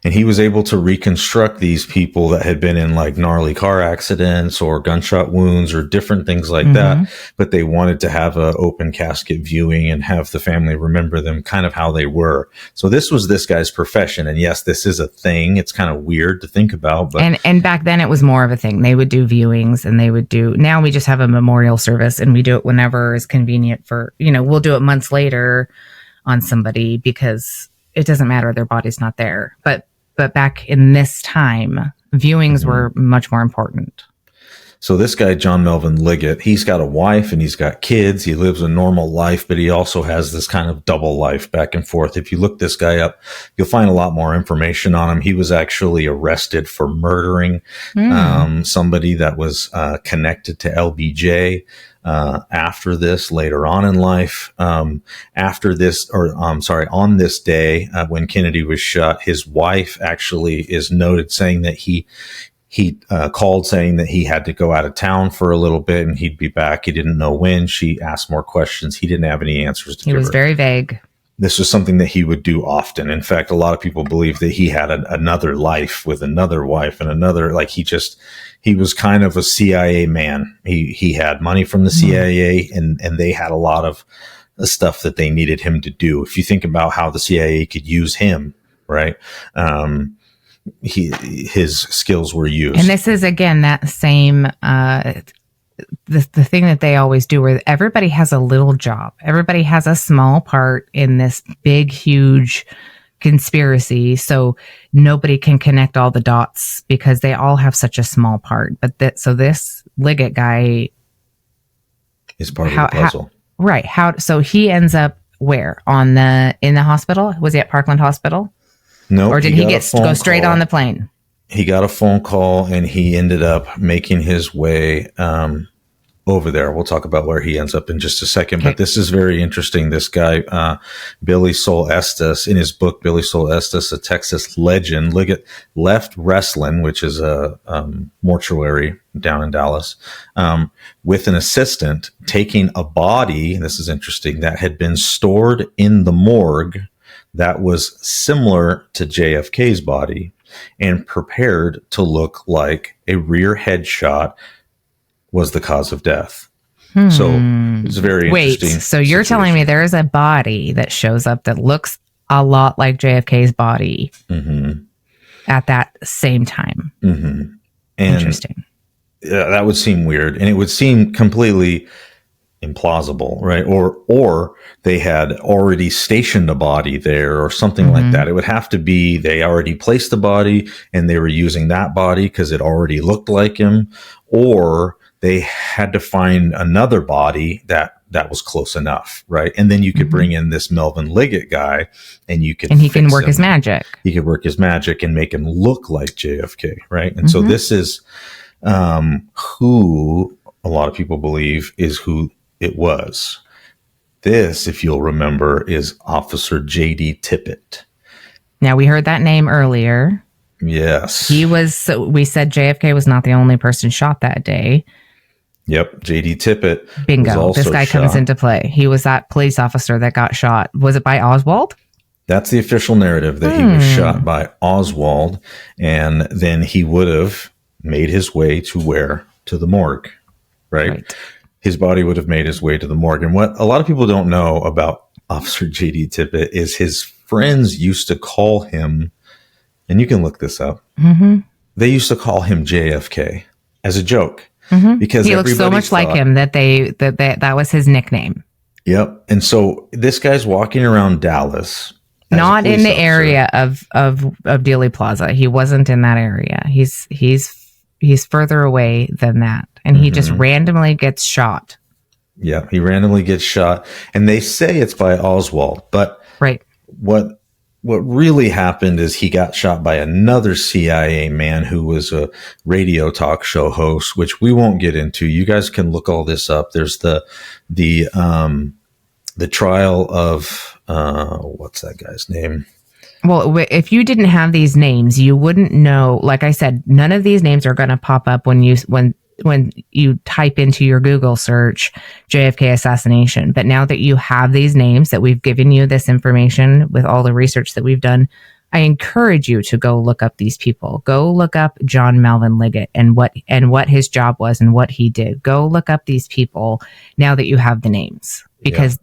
And he was able to reconstruct these people that had been in like gnarly car accidents or gunshot wounds or different things like that. But they wanted to have an open casket viewing and have the family remember them kind of how they were. So this was this guy's profession. And yes, this is a thing. It's kind of weird to think about. But and back then it was more of a thing. They would do viewings and now we just have a memorial service and we do it whenever is convenient for, we'll do it months later on somebody because it doesn't matter. Their body's not there. But back in this time, viewings were much more important. So this guy, John Melvin Liggett, he's got a wife and he's got kids. He lives a normal life, but he also has this kind of double life back and forth. If you look this guy up, you'll find a lot more information on him. He was actually arrested for murdering somebody that was connected to LBJ. After this, later on in life, on this day, when Kennedy was shot, his wife actually is noted saying that he called saying that he had to go out of town for a little bit and he'd be back. He didn't know when. She asked more questions. He didn't have any answers to give her. He was very vague. this was something that he would do often. In fact, a lot of people believe that he had another life with another wife and another, like he was kind of a CIA man. He had money from the CIA and they had a lot of stuff that they needed him to do. If you think about how the CIA could use him, right? His skills were used. And this is, again, that same, the thing that they always do, where everybody has a little job. Everybody has a small part in this big, huge conspiracy. So nobody can connect all the dots because they all have such a small part. But so this Liggett guy is part of the puzzle. Right. So he ends up where? In the hospital? Was he at Parkland Hospital? No. Or did he go straight on the plane? He got a phone call and he ended up making his way over there. We'll talk about where he ends up in just a second. Okay. But this is very interesting. This guy, Billy Sol Estes, in his book, Billy Sol Estes, a Texas legend, Liggett left wrestling, which is a mortuary down in Dallas, with an assistant, taking a body, this is interesting, that had been stored in the morgue that was similar to JFK's body and prepared to look like a rear headshot was the cause of death. So it's very interesting. So you're telling me there is a body that shows up that looks a lot like JFK's body at that same time. And interesting. That would seem weird, and it would seem completely implausible, right? Or they had already stationed a body there or something like that. It would have to be they already placed the body and they were using that body because it already looked like him, or they had to find another body that was close enough, right? And then you could bring in this Melvin Liggett guy and he can work his magic. He could work his magic and make him look like JFK, right? And so this is who a lot of people believe is who it was. This, if you'll remember, is Officer J.D. Tippit. Now, we heard that name earlier. Yes. We said JFK was not the only person shot that day. Yep. J.D. Tippit. Bingo. This guy comes into play. He was that police officer that got shot. Was it by Oswald? That's the official narrative, that he was shot by Oswald, and then he would have made his way to where? To the morgue, right? His body would have made his way to the morgue. And what a lot of people don't know about Officer J.D. Tippit is his friends used to call him, and you can look this up, they used to call him JFK as a joke. Because he looked so much like him that that was his nickname. Yep. And so this guy's walking around Dallas. Not in the area of Dealey Plaza. He wasn't in that area. He's further away than that. And he just randomly gets shot. Yeah, he randomly gets shot. And they say it's by Oswald. But what really happened is he got shot by another CIA man who was a radio talk show host, which we won't get into. You guys can look all this up. There's the trial of what's that guy's name? Well, if you didn't have these names, you wouldn't know. Like I said, none of these names are going to pop up when you type into your Google search JFK assassination. But now that you have these names, that we've given you this information with all the research that we've done, I encourage you to go look up these people. Go look up John Melvin Liggett and what his job was and what he did. Go look up these people now that you have the names, because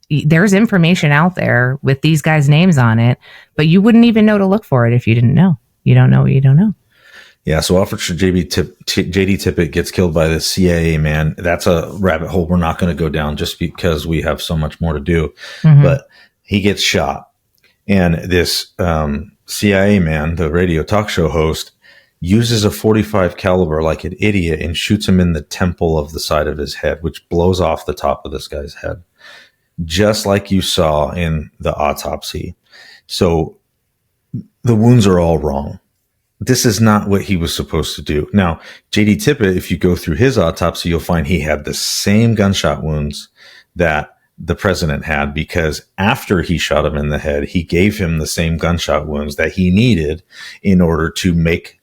there's information out there with these guys' names on it, but you wouldn't even know to look for it if you didn't know. You don't know what you don't know. Yeah, so Officer J.D. Tippit gets killed by the CIA man. That's a rabbit hole we're not going to go down just because we have so much more to do. But he gets shot. And this CIA man, the radio talk show host, uses a .45 caliber like an idiot and shoots him in the temple of the side of his head, which blows off the top of this guy's head, just like you saw in the autopsy. So the wounds are all wrong. This is not what he was supposed to do. Now, J.D. Tippit, if you go through his autopsy, you'll find he had the same gunshot wounds that the president had, because after he shot him in the head, he gave him the same gunshot wounds that he needed in order to make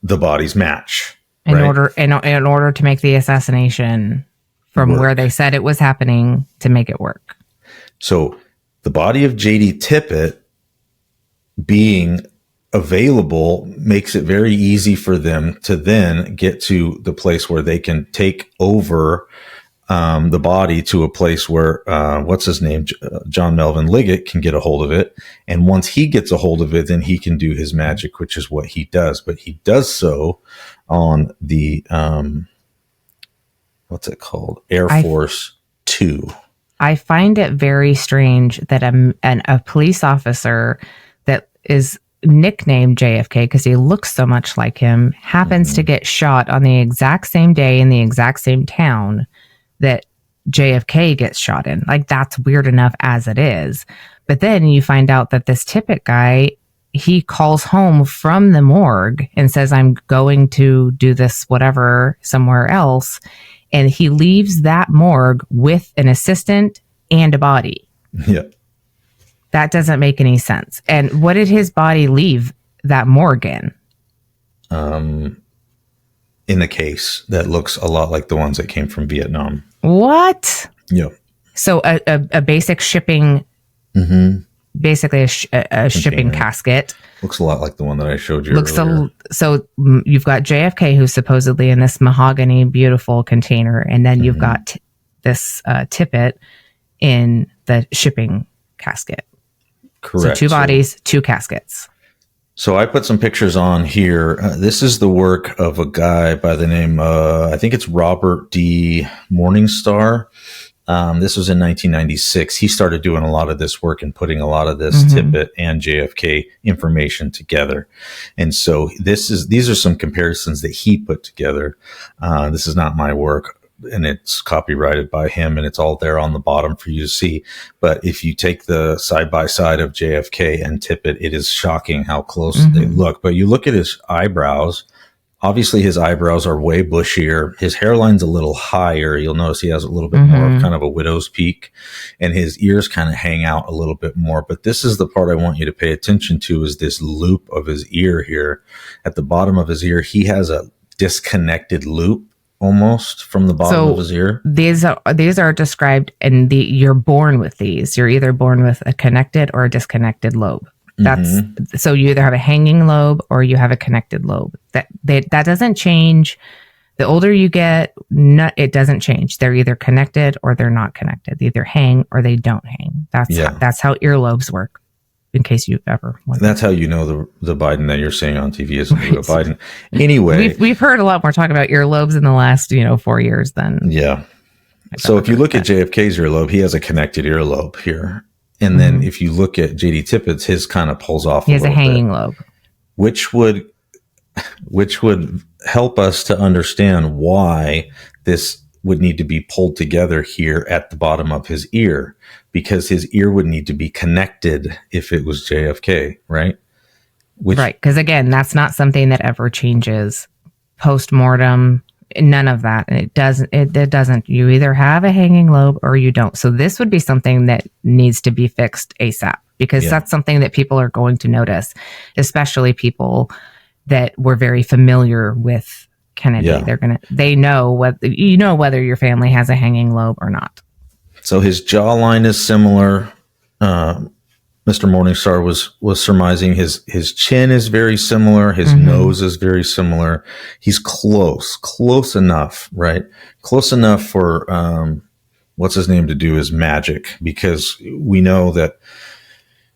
the bodies match. In order to make the assassination from where they said it was happening to make it work. So The body of JD Tippit being available makes it very easy for them to then get to the place where they can take over the body to a place where, what's his name? John Melvin Liggett can get a hold of it. And once he gets a hold of it, then he can do his magic, which is what he does. But he does so on the, what's it called? Air Force 2. I find it very strange that a police officer that is nicknamed JFK because he looks so much like him happens to get shot on the exact same day in the exact same town that JFK gets shot in. Like, that's weird enough as it is. But then you find out that this Tippit guy, he calls home from the morgue and says, I'm going to do this whatever somewhere else. And he leaves that morgue with an assistant and a body. Yeah. That doesn't make any sense. And what did his body leave that morgue in? In a case that looks a lot like the ones that came from Vietnam. What? Yeah. So a basic shipping, basically a shipping casket. Looks a lot like the one that I showed you earlier. So you've got JFK, who's supposedly in this mahogany, beautiful container, and then you've got this Tippit in the shipping casket. Correct. So 2 bodies, 2 caskets. So I put some pictures on here. This is the work of a guy by the name, I think it's Robert D. Morningstar. This was in 1996. He started doing a lot of this work and putting a lot of this Tippit and JFK information together. And so these are some comparisons that he put together. This is not my work, and it's copyrighted by him, and it's all there on the bottom for you to see. But if you take the side by side of JFK and Tippit, it is shocking how close they look. But you look at his eyebrows. Obviously, his eyebrows are way bushier. His hairline's a little higher. You'll notice he has a little bit more of kind of a widow's peak, and his ears kind of hang out a little bit more. But this is the part I want you to pay attention to, is this loop of his ear here. At the bottom of his ear, he has a disconnected loop almost from the bottom of his ear. These are described, and you're born with these. You're either born with a connected or a disconnected lobe. That's so you either have a hanging lobe or you have a connected lobe. That doesn't change. The older you get, it doesn't change. They're either connected or they're not connected. They either hang or they don't hang. That's how earlobes work. In case you've ever wondered. That's how you know the Biden that you're seeing on TV is right. Biden. Anyway, we've heard a lot more talk about earlobes in the last 4 years than So if you look at JFK's earlobe, he has a connected earlobe here. And then if you look at JD Tippit's, his kind of pulls off. He has a hanging lobe, which would help us to understand why this would need to be pulled together here at the bottom of his ear, because his ear would need to be connected if it was JFK, right? Right, because again, that's not something that ever changes post-mortem. None of that. It doesn't. You either have a hanging lobe or you don't. So this would be something that needs to be fixed ASAP, because that's something that people are going to notice, especially people that were very familiar with Kennedy. Yeah. They know whether your family has a hanging lobe or not. So his jawline is similar. Mr. Morningstar was surmising his chin is very similar. His nose is very similar. He's close enough, right? Close enough for, what's his name to do his magic, because we know that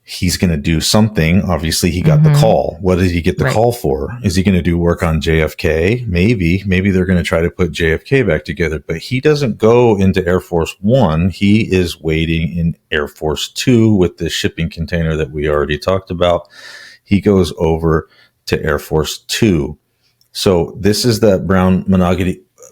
he's going to do something. Obviously, he got the call. What did he get the call for? Is he going to do work on JFK? Maybe they're going to try to put JFK back together, but he doesn't go into Air Force One. He is waiting in Air Force Two with the shipping container that we already talked about. He goes over to Air Force Two. So this is that brown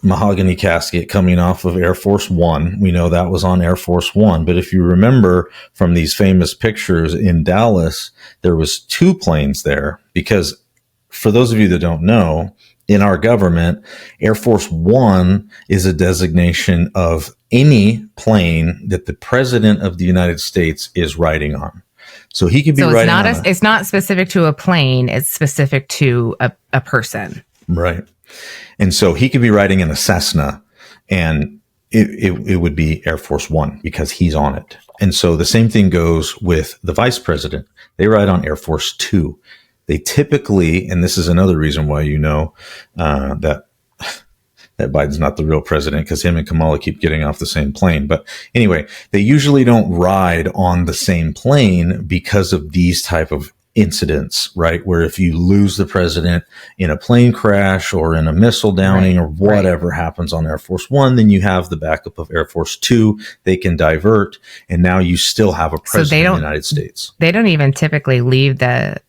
mahogany casket coming off of Air Force One. We know that was on Air Force One. But if you remember from these famous pictures in Dallas, there was 2 planes there, because for those of you that don't know, in our government, Air Force One is a designation of any plane that the President of the United States is riding on. So he could be riding on it's not specific to a plane. It's specific to a person. Right. And so he could be riding in a Cessna, and it would be Air Force One because he's on it. And so the same thing goes with the vice president. They ride on Air Force Two. They typically, and this is another reason why that Biden's not the real president, because him and Kamala keep getting off the same plane. But anyway, they usually don't ride on the same plane because of these type of incidents, right? Where if you lose the president in a plane crash or in a missile downing or whatever happens on Air Force One, then you have the backup of Air Force Two. They can divert, and now you still have a president of the United States. They don't even typically leave the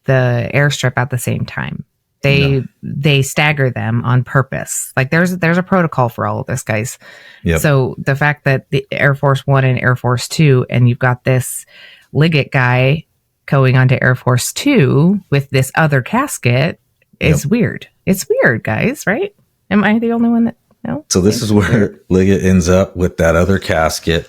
airstrip at the same time. They stagger them on purpose. Like there's a protocol for all of this, guys. Yep. So the fact that the Air Force One and Air Force Two, and you've got this Liggett guy going onto Air Force Two with this other casket is weird. It's weird, guys, right? Am I the only one that no? So this is where Liggett ends up with that other casket.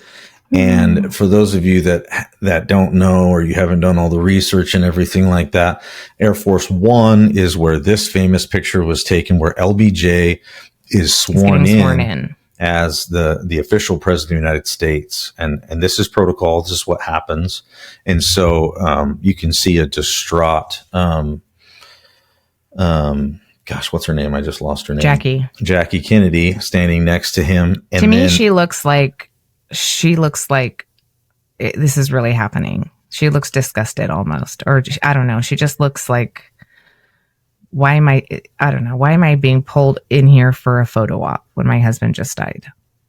And for those of you that don't know, or you haven't done all the research and everything like that, Air Force One is where this famous picture was taken, where LBJ is sworn in as the official president of the United States. And this is protocol. This is what happens. And so you can see a distraught, gosh, what's her name? I just lost her name. Jackie Kennedy standing next to him. And to me, she looks like this is really happening. She looks disgusted almost, or I don't know. She just looks like, why am I being pulled in here for a photo op when my husband just died?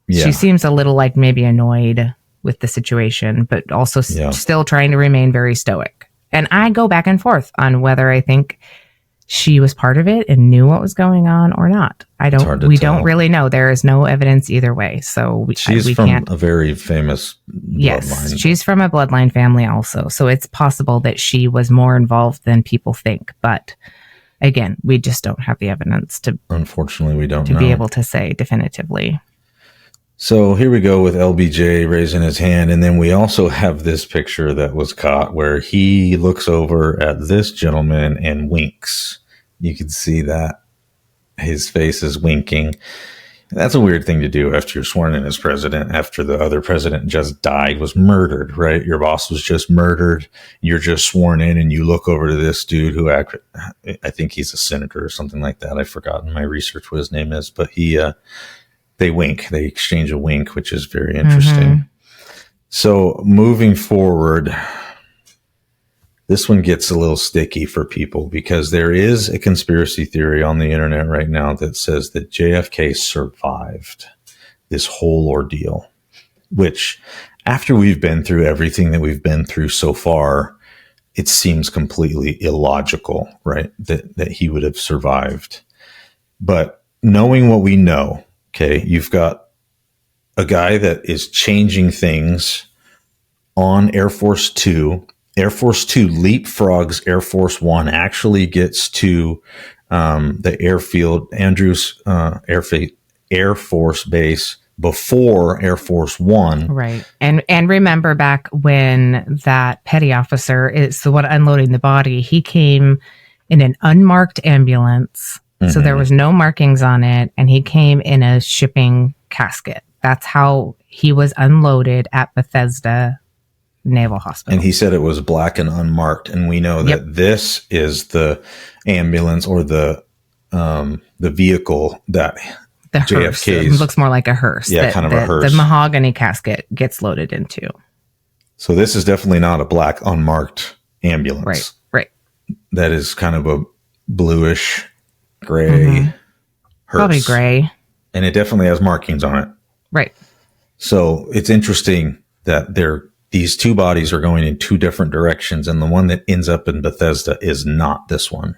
Yeah. She seems a little like maybe annoyed with the situation, but also still trying to remain very stoic. And I go back and forth on whether I think she was part of it and knew what was going on or not. We don't really know. There is no evidence either way. So she's from a very famous bloodline. Yes, she's from a bloodline family also. So it's possible that she was more involved than people think. But again, we just don't have the evidence unfortunately, we don't to be able to say definitively. So here we go with LBJ raising his hand. And then we also have this picture that was caught where he looks over at this gentleman and winks. You can see that his face is winking. That's a weird thing to do after you're sworn in as president, after the other president just died, was murdered, right? Your boss was just murdered. You're just sworn in and you look over to this dude who I think he's a senator or something like that. I've forgotten my research what his name is, but they wink. They exchange a wink, which is very interesting. Mm-hmm. So moving forward, this one gets a little sticky for people because there is a conspiracy theory on the internet right now that says that JFK survived this whole ordeal, which after we've been through everything that we've been through so far, it seems completely illogical, right? That he would have survived. But knowing what we know, okay, you've got a guy that is changing things on Air Force Two. Air Force Two leapfrogs Air Force One, actually gets to the airfield, Andrews Air Force Base before Air Force One. Right. And remember back when that petty officer is the one unloading the body, he came in an unmarked ambulance. Mm-hmm. So there was no markings on it, and he came in a shipping casket. That's how he was unloaded at Bethesda Naval Hospital. And he said it was black and unmarked, and we know that this is the ambulance or the vehicle that JFK's... It looks more like a hearse. Yeah, kind of a hearse. The mahogany casket gets loaded into. So this is definitely not a black unmarked ambulance. Right. That is kind of a bluish gray hearse. Probably gray. And it definitely has markings on it. Right. So it's interesting that these two bodies are going in two different directions, and the one that ends up in Bethesda is not this one.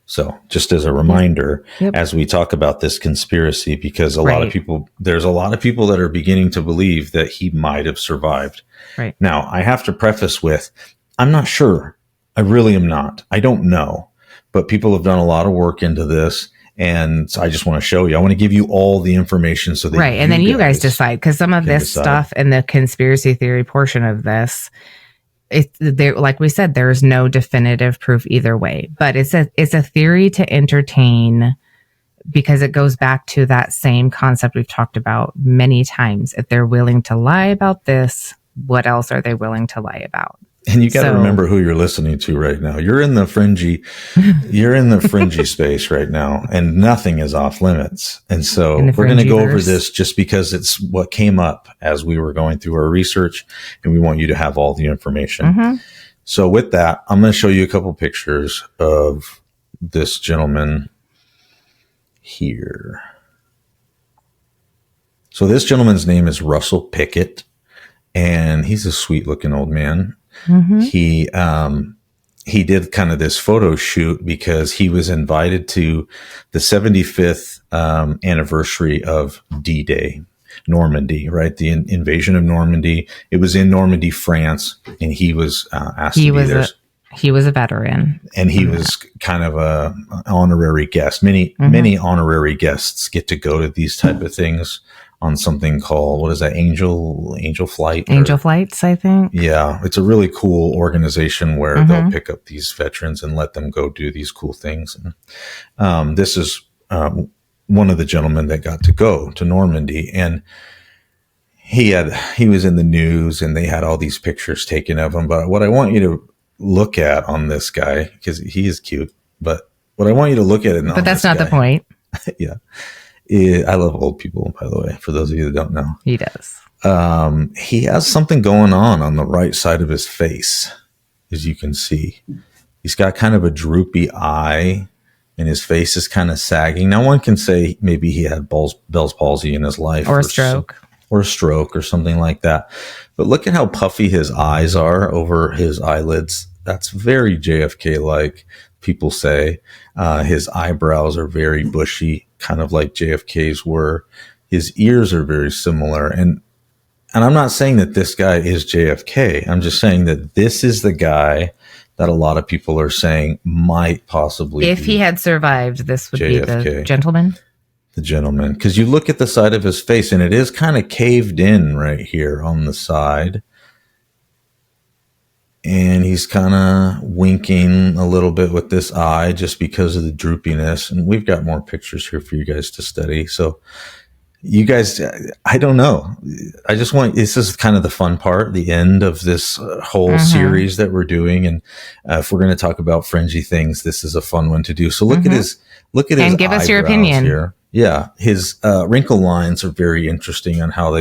So just as a reminder, as we talk about this conspiracy, because there's a lot of people that are beginning to believe that he might have survived. Right. Now, I have to preface with, I'm not sure. I really am not. I don't know. But people have done a lot of work into this. And so I just want to show you. I want to give you all the information so that and then you guys decide, because some of this stuff and the conspiracy theory portion of this, like we said, there is no definitive proof either way. But it's a theory to entertain because it goes back to that same concept we've talked about many times. If they're willing to lie about this, what else are they willing to lie about? And you got to remember who you're listening to right now. You're in the fringy space right now, and nothing is off limits. And so we're going to go over this just because it's what came up as we were going through our research, and we want you to have all the information. Mm-hmm. So with that, I'm going to show you a couple pictures of this gentleman here. So this gentleman's name is Russell Pickett, and he's a sweet looking old man. Mm-hmm. He did kind of this photo shoot because he was invited to the 75th anniversary of D-Day, Normandy, right? The invasion of Normandy. It was in Normandy, France, and he was asked to be there. He was a veteran, and he was kind of an honorary guest. Many honorary guests get to go to these type of things on something called, what is that? Angel Flight? Angel Flights, I think. Yeah. It's a really cool organization where they'll pick up these veterans and let them go do these cool things. And this is one of the gentlemen that got to go to Normandy, and he was in the news, and they had all these pictures taken of him. But what I want you to look at on this guy, because he is cute, but what I want you to look at but that's not the point. Yeah. I love old people, by the way, for those of you that don't know. He does. He has something going on the right side of his face, as you can see. He's got kind of a droopy eye, and his face is kind of sagging. Now, one can say maybe he had Bell's palsy in his life. Or a stroke. Or something like that. But look at how puffy his eyes are over his eyelids. That's very JFK-like, people say. His eyebrows are very bushy, kind of like JFK's were. His ears are very similar. And I'm not saying that this guy is JFK. I'm just saying that this is the guy that a lot of people are saying might possibly if he had survived, this would JFK. Be the gentleman. The gentleman. Because you look at the side of his face, and it is kind of caved in right here on the side. And he's kind of winking a little bit with this eye just because of the droopiness. And we've got more pictures here for you guys to study. So you guys, I don't know. I just want, this is kind of the fun part, the end of this whole series that we're doing. And if we're going to talk about fringy things, this is a fun one to do. So look at his and give us your opinion here. Yeah. His wrinkle lines are very interesting on how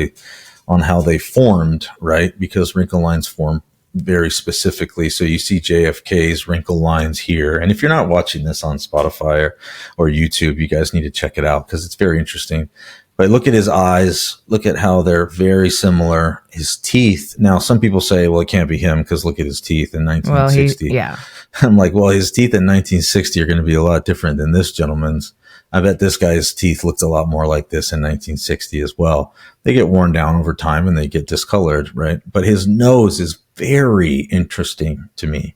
they formed, right? Because wrinkle lines form very specifically. So you see JFK's wrinkle lines here. And if you're not watching this on Spotify or YouTube, you guys need to check it out because it's very interesting. But look at his eyes. Look at how they're very similar. His teeth. Now, some people say, well, it can't be him because look at his teeth in 1960. Well, yeah. I'm like, well, his teeth in 1960 are going to be a lot different than this gentleman's. I bet this guy's teeth looked a lot more like this in 1960 as well. They get worn down over time and they get discolored, right? But his nose is very interesting to me.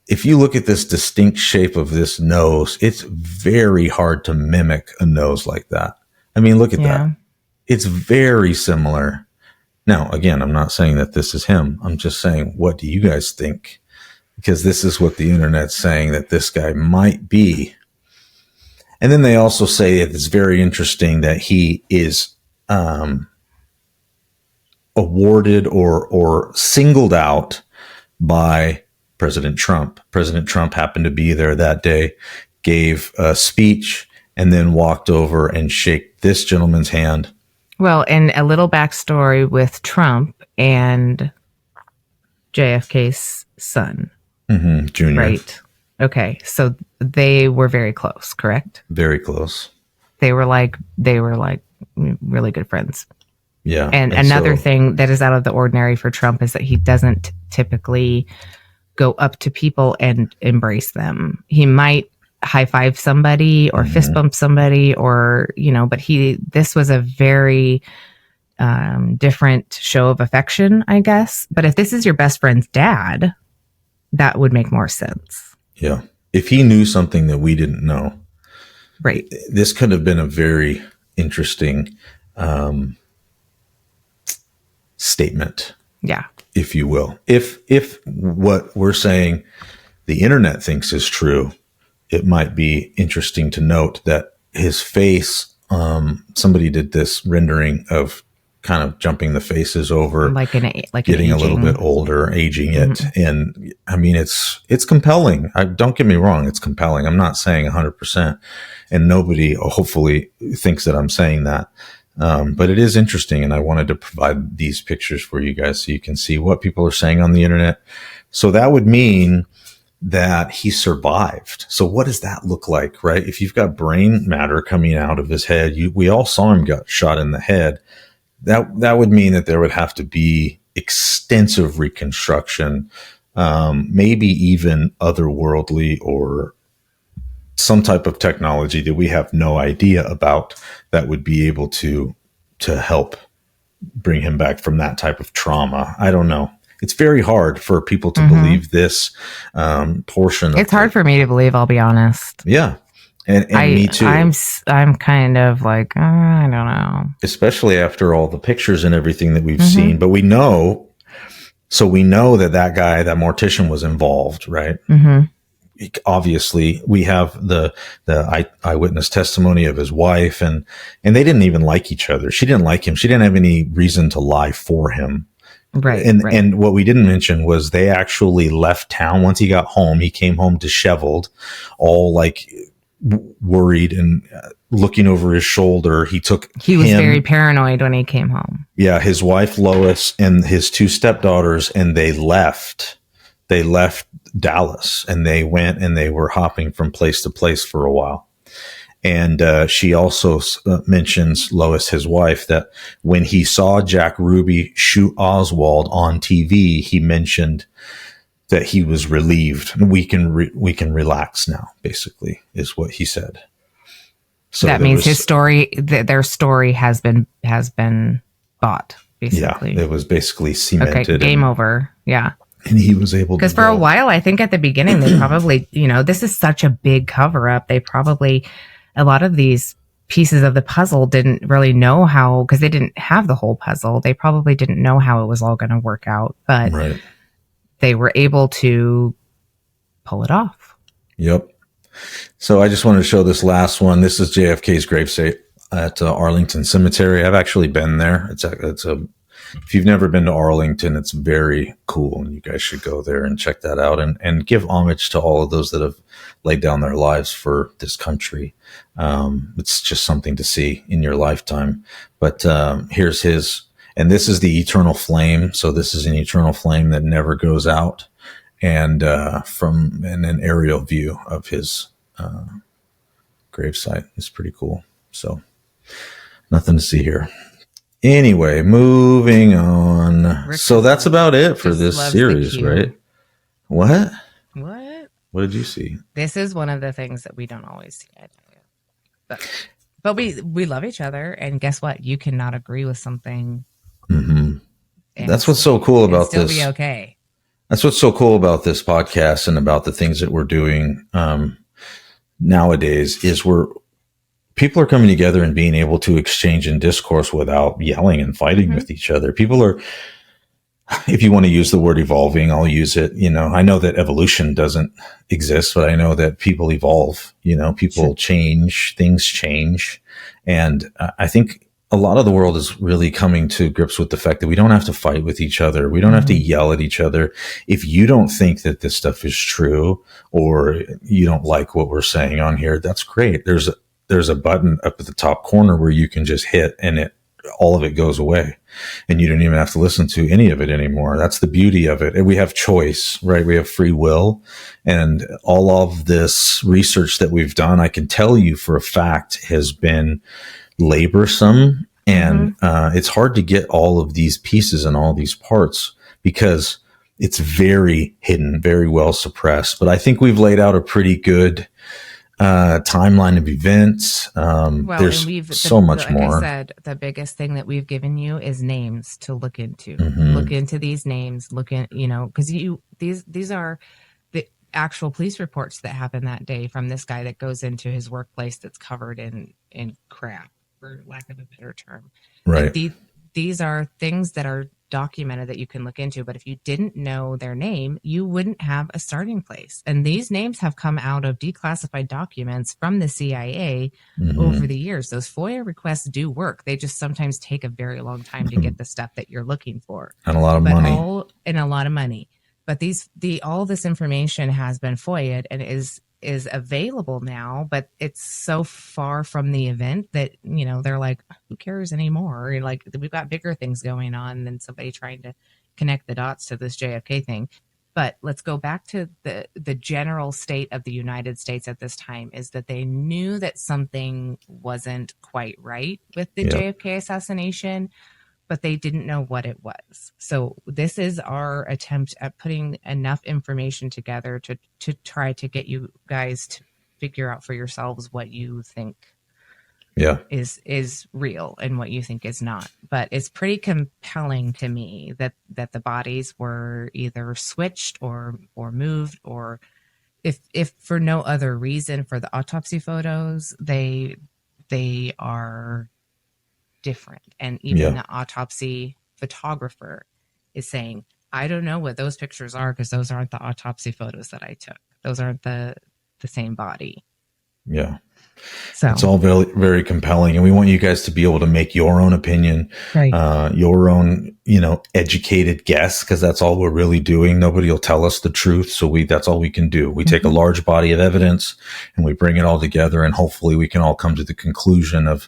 If you look at this distinct shape of this nose, it's very hard to mimic a nose like that. I mean, look at that. It's very similar. Now, again, I'm not saying that this is him. I'm just saying, what do you guys think? Because this is what the internet's saying that this guy might be. And then they also say it's very interesting that he is awarded or singled out by President Trump. President Trump happened to be there that day, gave a speech, and then walked over and shake this gentleman's hand. Well, and a little backstory with Trump and JFK's son. Junior. Right. Okay. So they were very close, correct? Very close. They were like really good friends. Yeah. And another thing that is out of the ordinary for Trump is that he doesn't typically go up to people and embrace them. He might high five somebody or fist bump somebody or, but this was a very different show of affection, I guess. But if this is your best friend's dad, that would make more sense. Yeah. If he knew something that we didn't know, right? This could have been a very interesting statement. Yeah. If you will. If what we're saying the internet thinks is true, it might be interesting to note that his face, somebody did this rendering of kind of jumping the faces over, like getting a little bit older, aging it. Mm-hmm. And I mean, it's compelling. Don't get me wrong. It's compelling. I'm not saying 100%, and nobody hopefully thinks that I'm saying that. But it is interesting. And I wanted to provide these pictures for you guys so you can see what people are saying on the internet. So that would mean that he survived. So what does that look like, right? If you've got brain matter coming out of his head, we all saw him got shot in the head. That would mean that there would have to be extensive reconstruction, maybe even otherworldly or some type of technology that we have no idea about that would be able to help bring him back from that type of trauma. I don't know. It's very hard for people to believe this portion. It's hard for me to believe, I'll be honest. Yeah. And me too. I'm kind of like, I don't know. Especially after all the pictures and everything that we've seen. But we know that guy, that mortician was involved, right? Mm-hmm. Obviously, we have the eyewitness testimony of his wife, and they didn't even like each other. She didn't like him. She didn't have any reason to lie for him. Right. And what we didn't mention was they actually left town. Once he got home, he came home disheveled, all like worried and looking over his shoulder. He was very paranoid when he came home. Yeah. His wife, Lois, and his 2 stepdaughters, and they left Dallas, and they went and they were hopping from place to place for a while. And she also mentions, Lois, his wife, that when he saw Jack Ruby shoot Oswald on TV, he mentioned that he was relieved. We can relax now, basically, is what he said. So that means his story, their story has been bought, basically. Yeah, it was basically cemented. Okay, game over. Yeah. And he was able to. Because for a while, I think at the beginning, they probably, this is such a big cover up. They probably, a lot of these pieces of the puzzle didn't really know how, because they didn't have the whole puzzle. They probably didn't know how it was all going to work out. But they were able to pull it off. Yep. So I just wanted to show this last one. This is JFK's gravesite at Arlington Cemetery. I've actually been there. If you've never been to Arlington, it's very cool, and you guys should go there and check that out and give homage to all of those that have laid down their lives for this country. It's just something to see in your lifetime. But here's his, and this is the eternal flame. So this is an eternal flame that never goes out. And from an aerial view of his gravesite is pretty cool. So nothing to see here. Anyway, moving on. So that's about it for this series, right? What? What did you see? This is one of the things that we don't always see. But we love each other, and guess what? You cannot agree with something. Mm-hmm. That's what's so cool about this. Still be okay. That's what's so cool about this podcast and about the things that we're doing nowadays is people are coming together and being able to exchange and discourse without yelling and fighting with each other. People are, if you want to use the word evolving, I'll use it. I know that evolution doesn't exist, but I know that people evolve, people change, things change. And I think a lot of the world is really coming to grips with the fact that we don't have to fight with each other. We don't have to yell at each other. If you don't think that this stuff is true, or you don't like what we're saying on here, that's great. There's a button up at the top corner where you can just hit, and all of it goes away, and you don't even have to listen to any of it anymore. That's the beauty of it. And we have choice, right? We have free will, and all of this research that we've done, I can tell you for a fact, has been laborsome, and it's hard to get all of these pieces and all these parts because it's very hidden, very well suppressed. But I think we've laid out a pretty good timeline of events. There's so much more. Like I said, the biggest thing that we've given you is names to look into. Look into these names. Look in, because these are the actual police reports that happened that day from this guy that goes into his workplace that's covered in crap, for lack of a better term. Right. Like these are things that are documented that you can look into. But if you didn't know their name, you wouldn't have a starting place. And these names have come out of declassified documents from the CIA over the years. Those FOIA requests do work. They just sometimes take a very long time to get the stuff that you're looking for. And a lot of money. And a lot of money. But all this information has been FOIA'd and is available now, but it's so far from the event that, they're like, who cares anymore? Like, we've got bigger things going on than somebody trying to connect the dots to this JFK thing. But let's go back to the general state of the United States at this time, is that they knew that something wasn't quite right with the JFK assassination, but they didn't know what it was. So this is our attempt at putting enough information together to try to get you guys to figure out for yourselves what you think is real and what you think is not. But it's pretty compelling to me that the bodies were either switched or moved, or if for no other reason, for the autopsy photos, they are different. And even the autopsy photographer is saying, I don't know what those pictures are, because those aren't the autopsy photos that I took. Those aren't the same body. Yeah. So it's all very, very compelling, and we want you guys to be able to make your own opinion, your own, educated guess, because that's all we're really doing. Nobody will tell us the truth. So that's all we can do. We take a large body of evidence and we bring it all together, and hopefully we can all come to the conclusion of,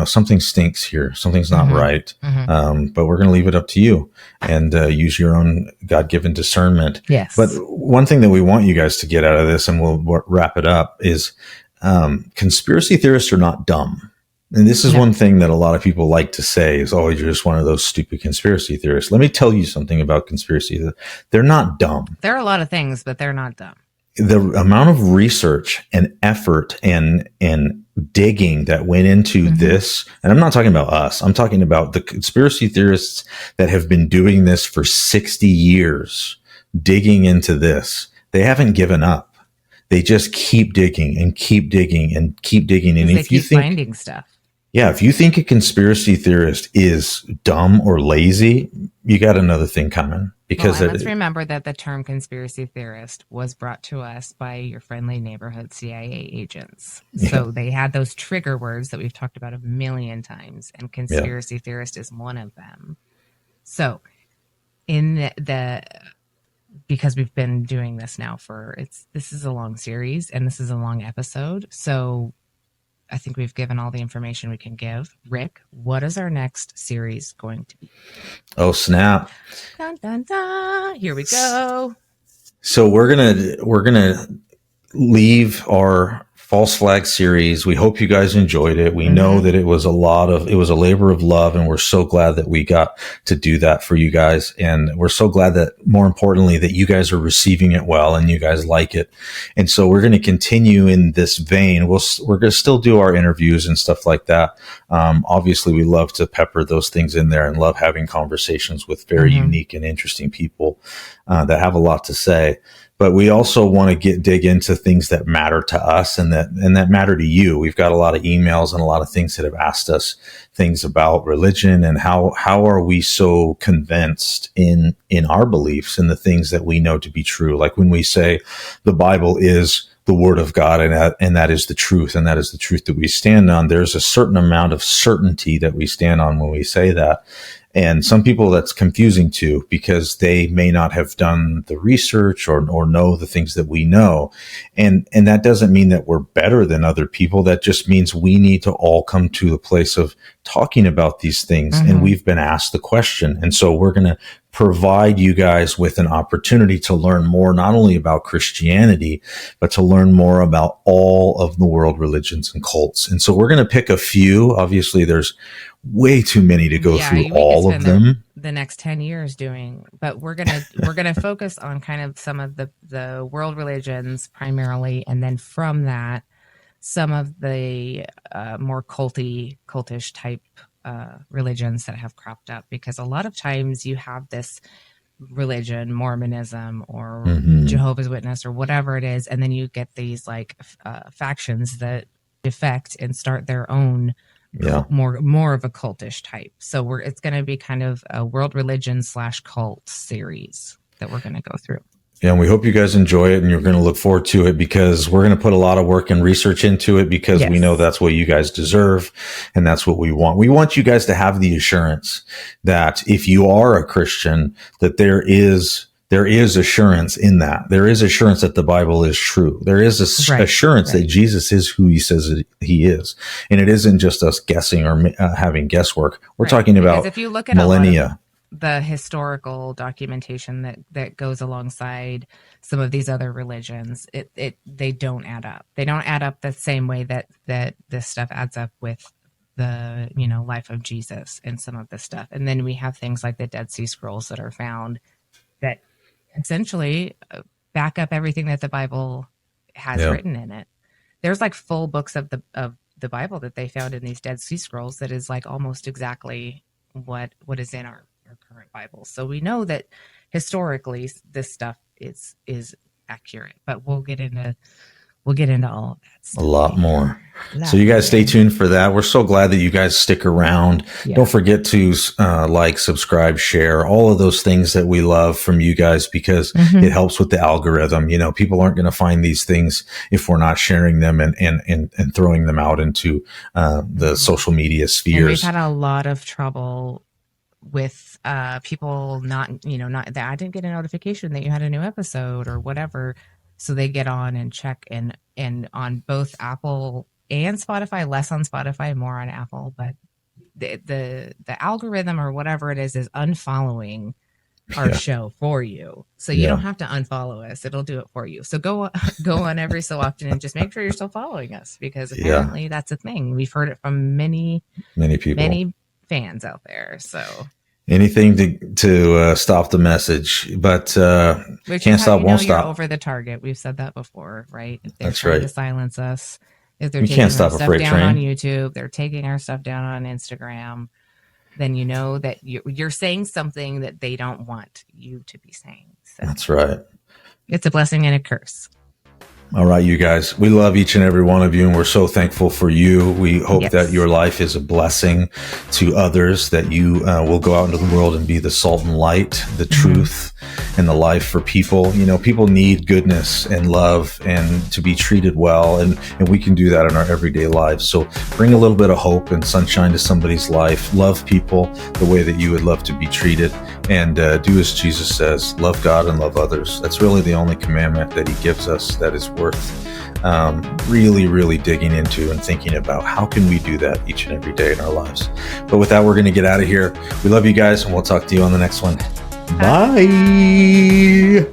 something stinks here. Something's not right. But we're going to leave it up to you and use your own God-given discernment. Yes. But one thing that we want you guys to get out of this, and we'll wrap it up, is conspiracy theorists are not dumb. And this is one thing that a lot of people like to say is, oh, you're just one of those stupid conspiracy theorists. Let me tell you something about conspiracy. They're not dumb. There are a lot of things, but they're not dumb. The amount of research and effort and digging that went into this, and I'm not talking about us, I'm talking about the conspiracy theorists that have been doing this for 60 years, digging into this. They haven't given up. They just keep digging and keep digging and keep digging. And if you think finding stuff. Yeah, if you think a conspiracy theorist is dumb or lazy, you got another thing coming. Because let's remember that the term conspiracy theorist was brought to us by your friendly neighborhood CIA agents. So they had those trigger words that we've talked about a million times, and conspiracy theorist is one of them. So in because we've been doing this now this is a long series and this is a long episode. So I think we've given all the information we can give. Rick, what is our next series going to be? Oh, snap. Dun, dun, dun. Here we go. So we're gonna leave our false flag series. We hope you guys enjoyed it. We know that it was a labor of love, and we're so glad that we got to do that for you guys. And we're so glad that, more importantly, that you guys are receiving it well and you guys like it. And so we're going to continue in this vein. We're going to still do our interviews and stuff like that. Obviously we love to pepper those things in there and love having conversations with very unique and interesting people, that have a lot to say. But we also want to dig into things that matter to us and that matter to you. We've got a lot of emails and a lot of things that have asked us things about religion and how are we so convinced in our beliefs and the things that we know to be true. Like when we say the Bible is the word of God and that is the truth, and that is the truth that we stand on. There's a certain amount of certainty that we stand on when we say that. And some people that's confusing too, because they may not have done the research or know the things that we know. And that doesn't mean that we're better than other people. That just means we need to all come to the place of talking about these things. And we've been asked the question. And so we're going to provide you guys with an opportunity to learn more, not only about Christianity, but to learn more about all of the world religions and cults. And so we're going to pick a few. Obviously, there's way too many to go through all of them. The next 10 years doing, but we're gonna focus on kind of some of the world religions primarily, and then from that, some of the more cultish type religions that have cropped up, because a lot of times you have this religion, Mormonism or Jehovah's Witness or whatever it is, and then you get these like factions that defect and start their own Yeah. more of a cultish type. So it's going to be kind of a world religion / cult series that we're going to go through. Yeah, and we hope you guys enjoy it, and you're going to look forward to it, because we're going to put a lot of work and research into it, because we know that's what you guys deserve, and that's what we want. We want you guys to have the assurance that if you are a Christian, that there is assurance in that. There is assurance that the Bible is true. There is assurance that Jesus is who he says he is. And it isn't just us guessing or having guesswork. We're talking about if you look at millennia. The historical documentation that goes alongside some of these other religions, they don't add up. They don't add up the same way that this stuff adds up with the life of Jesus and some of this stuff. And then we have things like the Dead Sea Scrolls that are found that essentially back up everything that the Bible has written in it. There's like full books of the Bible that they found in these Dead Sea Scrolls that is like almost exactly what is in our current Bible. So we know that historically this stuff is accurate, but we'll get into all of that stuff. A lot more. So you guys stay tuned for that. We're so glad that you guys stick around. Yeah. Don't forget to like, subscribe, share, all of those things that we love from you guys, because it helps with the algorithm. People aren't going to find these things if we're not sharing them and throwing them out into the social media spheres. And we've had a lot of trouble with people not that I didn't get a notification that you had a new episode or whatever. So they get on and check and on both Apple and Spotify, less on Spotify, more on Apple. But the algorithm or whatever it is unfollowing our show for you. So you don't have to unfollow us. It'll do it for you. So go on every so often and just make sure you're still following us, because apparently that's a thing. We've heard it from many people, many fans out there. So anything to stop the message, but can't stop, won't stop. You're over the target. We've said that before, right? If they're That's trying right. to silence us. If they're taking our stuff down on YouTube, they're taking our stuff down on Instagram, then you know that you're saying something that they don't want you to be saying. So that's right. It's a blessing and a curse. All right, you guys, we love each and every one of you, and we're so thankful for you. We hope that your life is a blessing to others, that you will go out into the world and be the salt and light, the truth, and the life for people. People need goodness and love and to be treated well, and we can do that in our everyday lives. So bring a little bit of hope and sunshine to somebody's life. Love people the way that you would love to be treated, and do as Jesus says, love God and love others. That's really the only commandment that he gives us that is worth really, really digging into and thinking about how can we do that each and every day in our lives. But with that, we're going to get out of here. We love you guys, and we'll talk to you on the next one. Bye.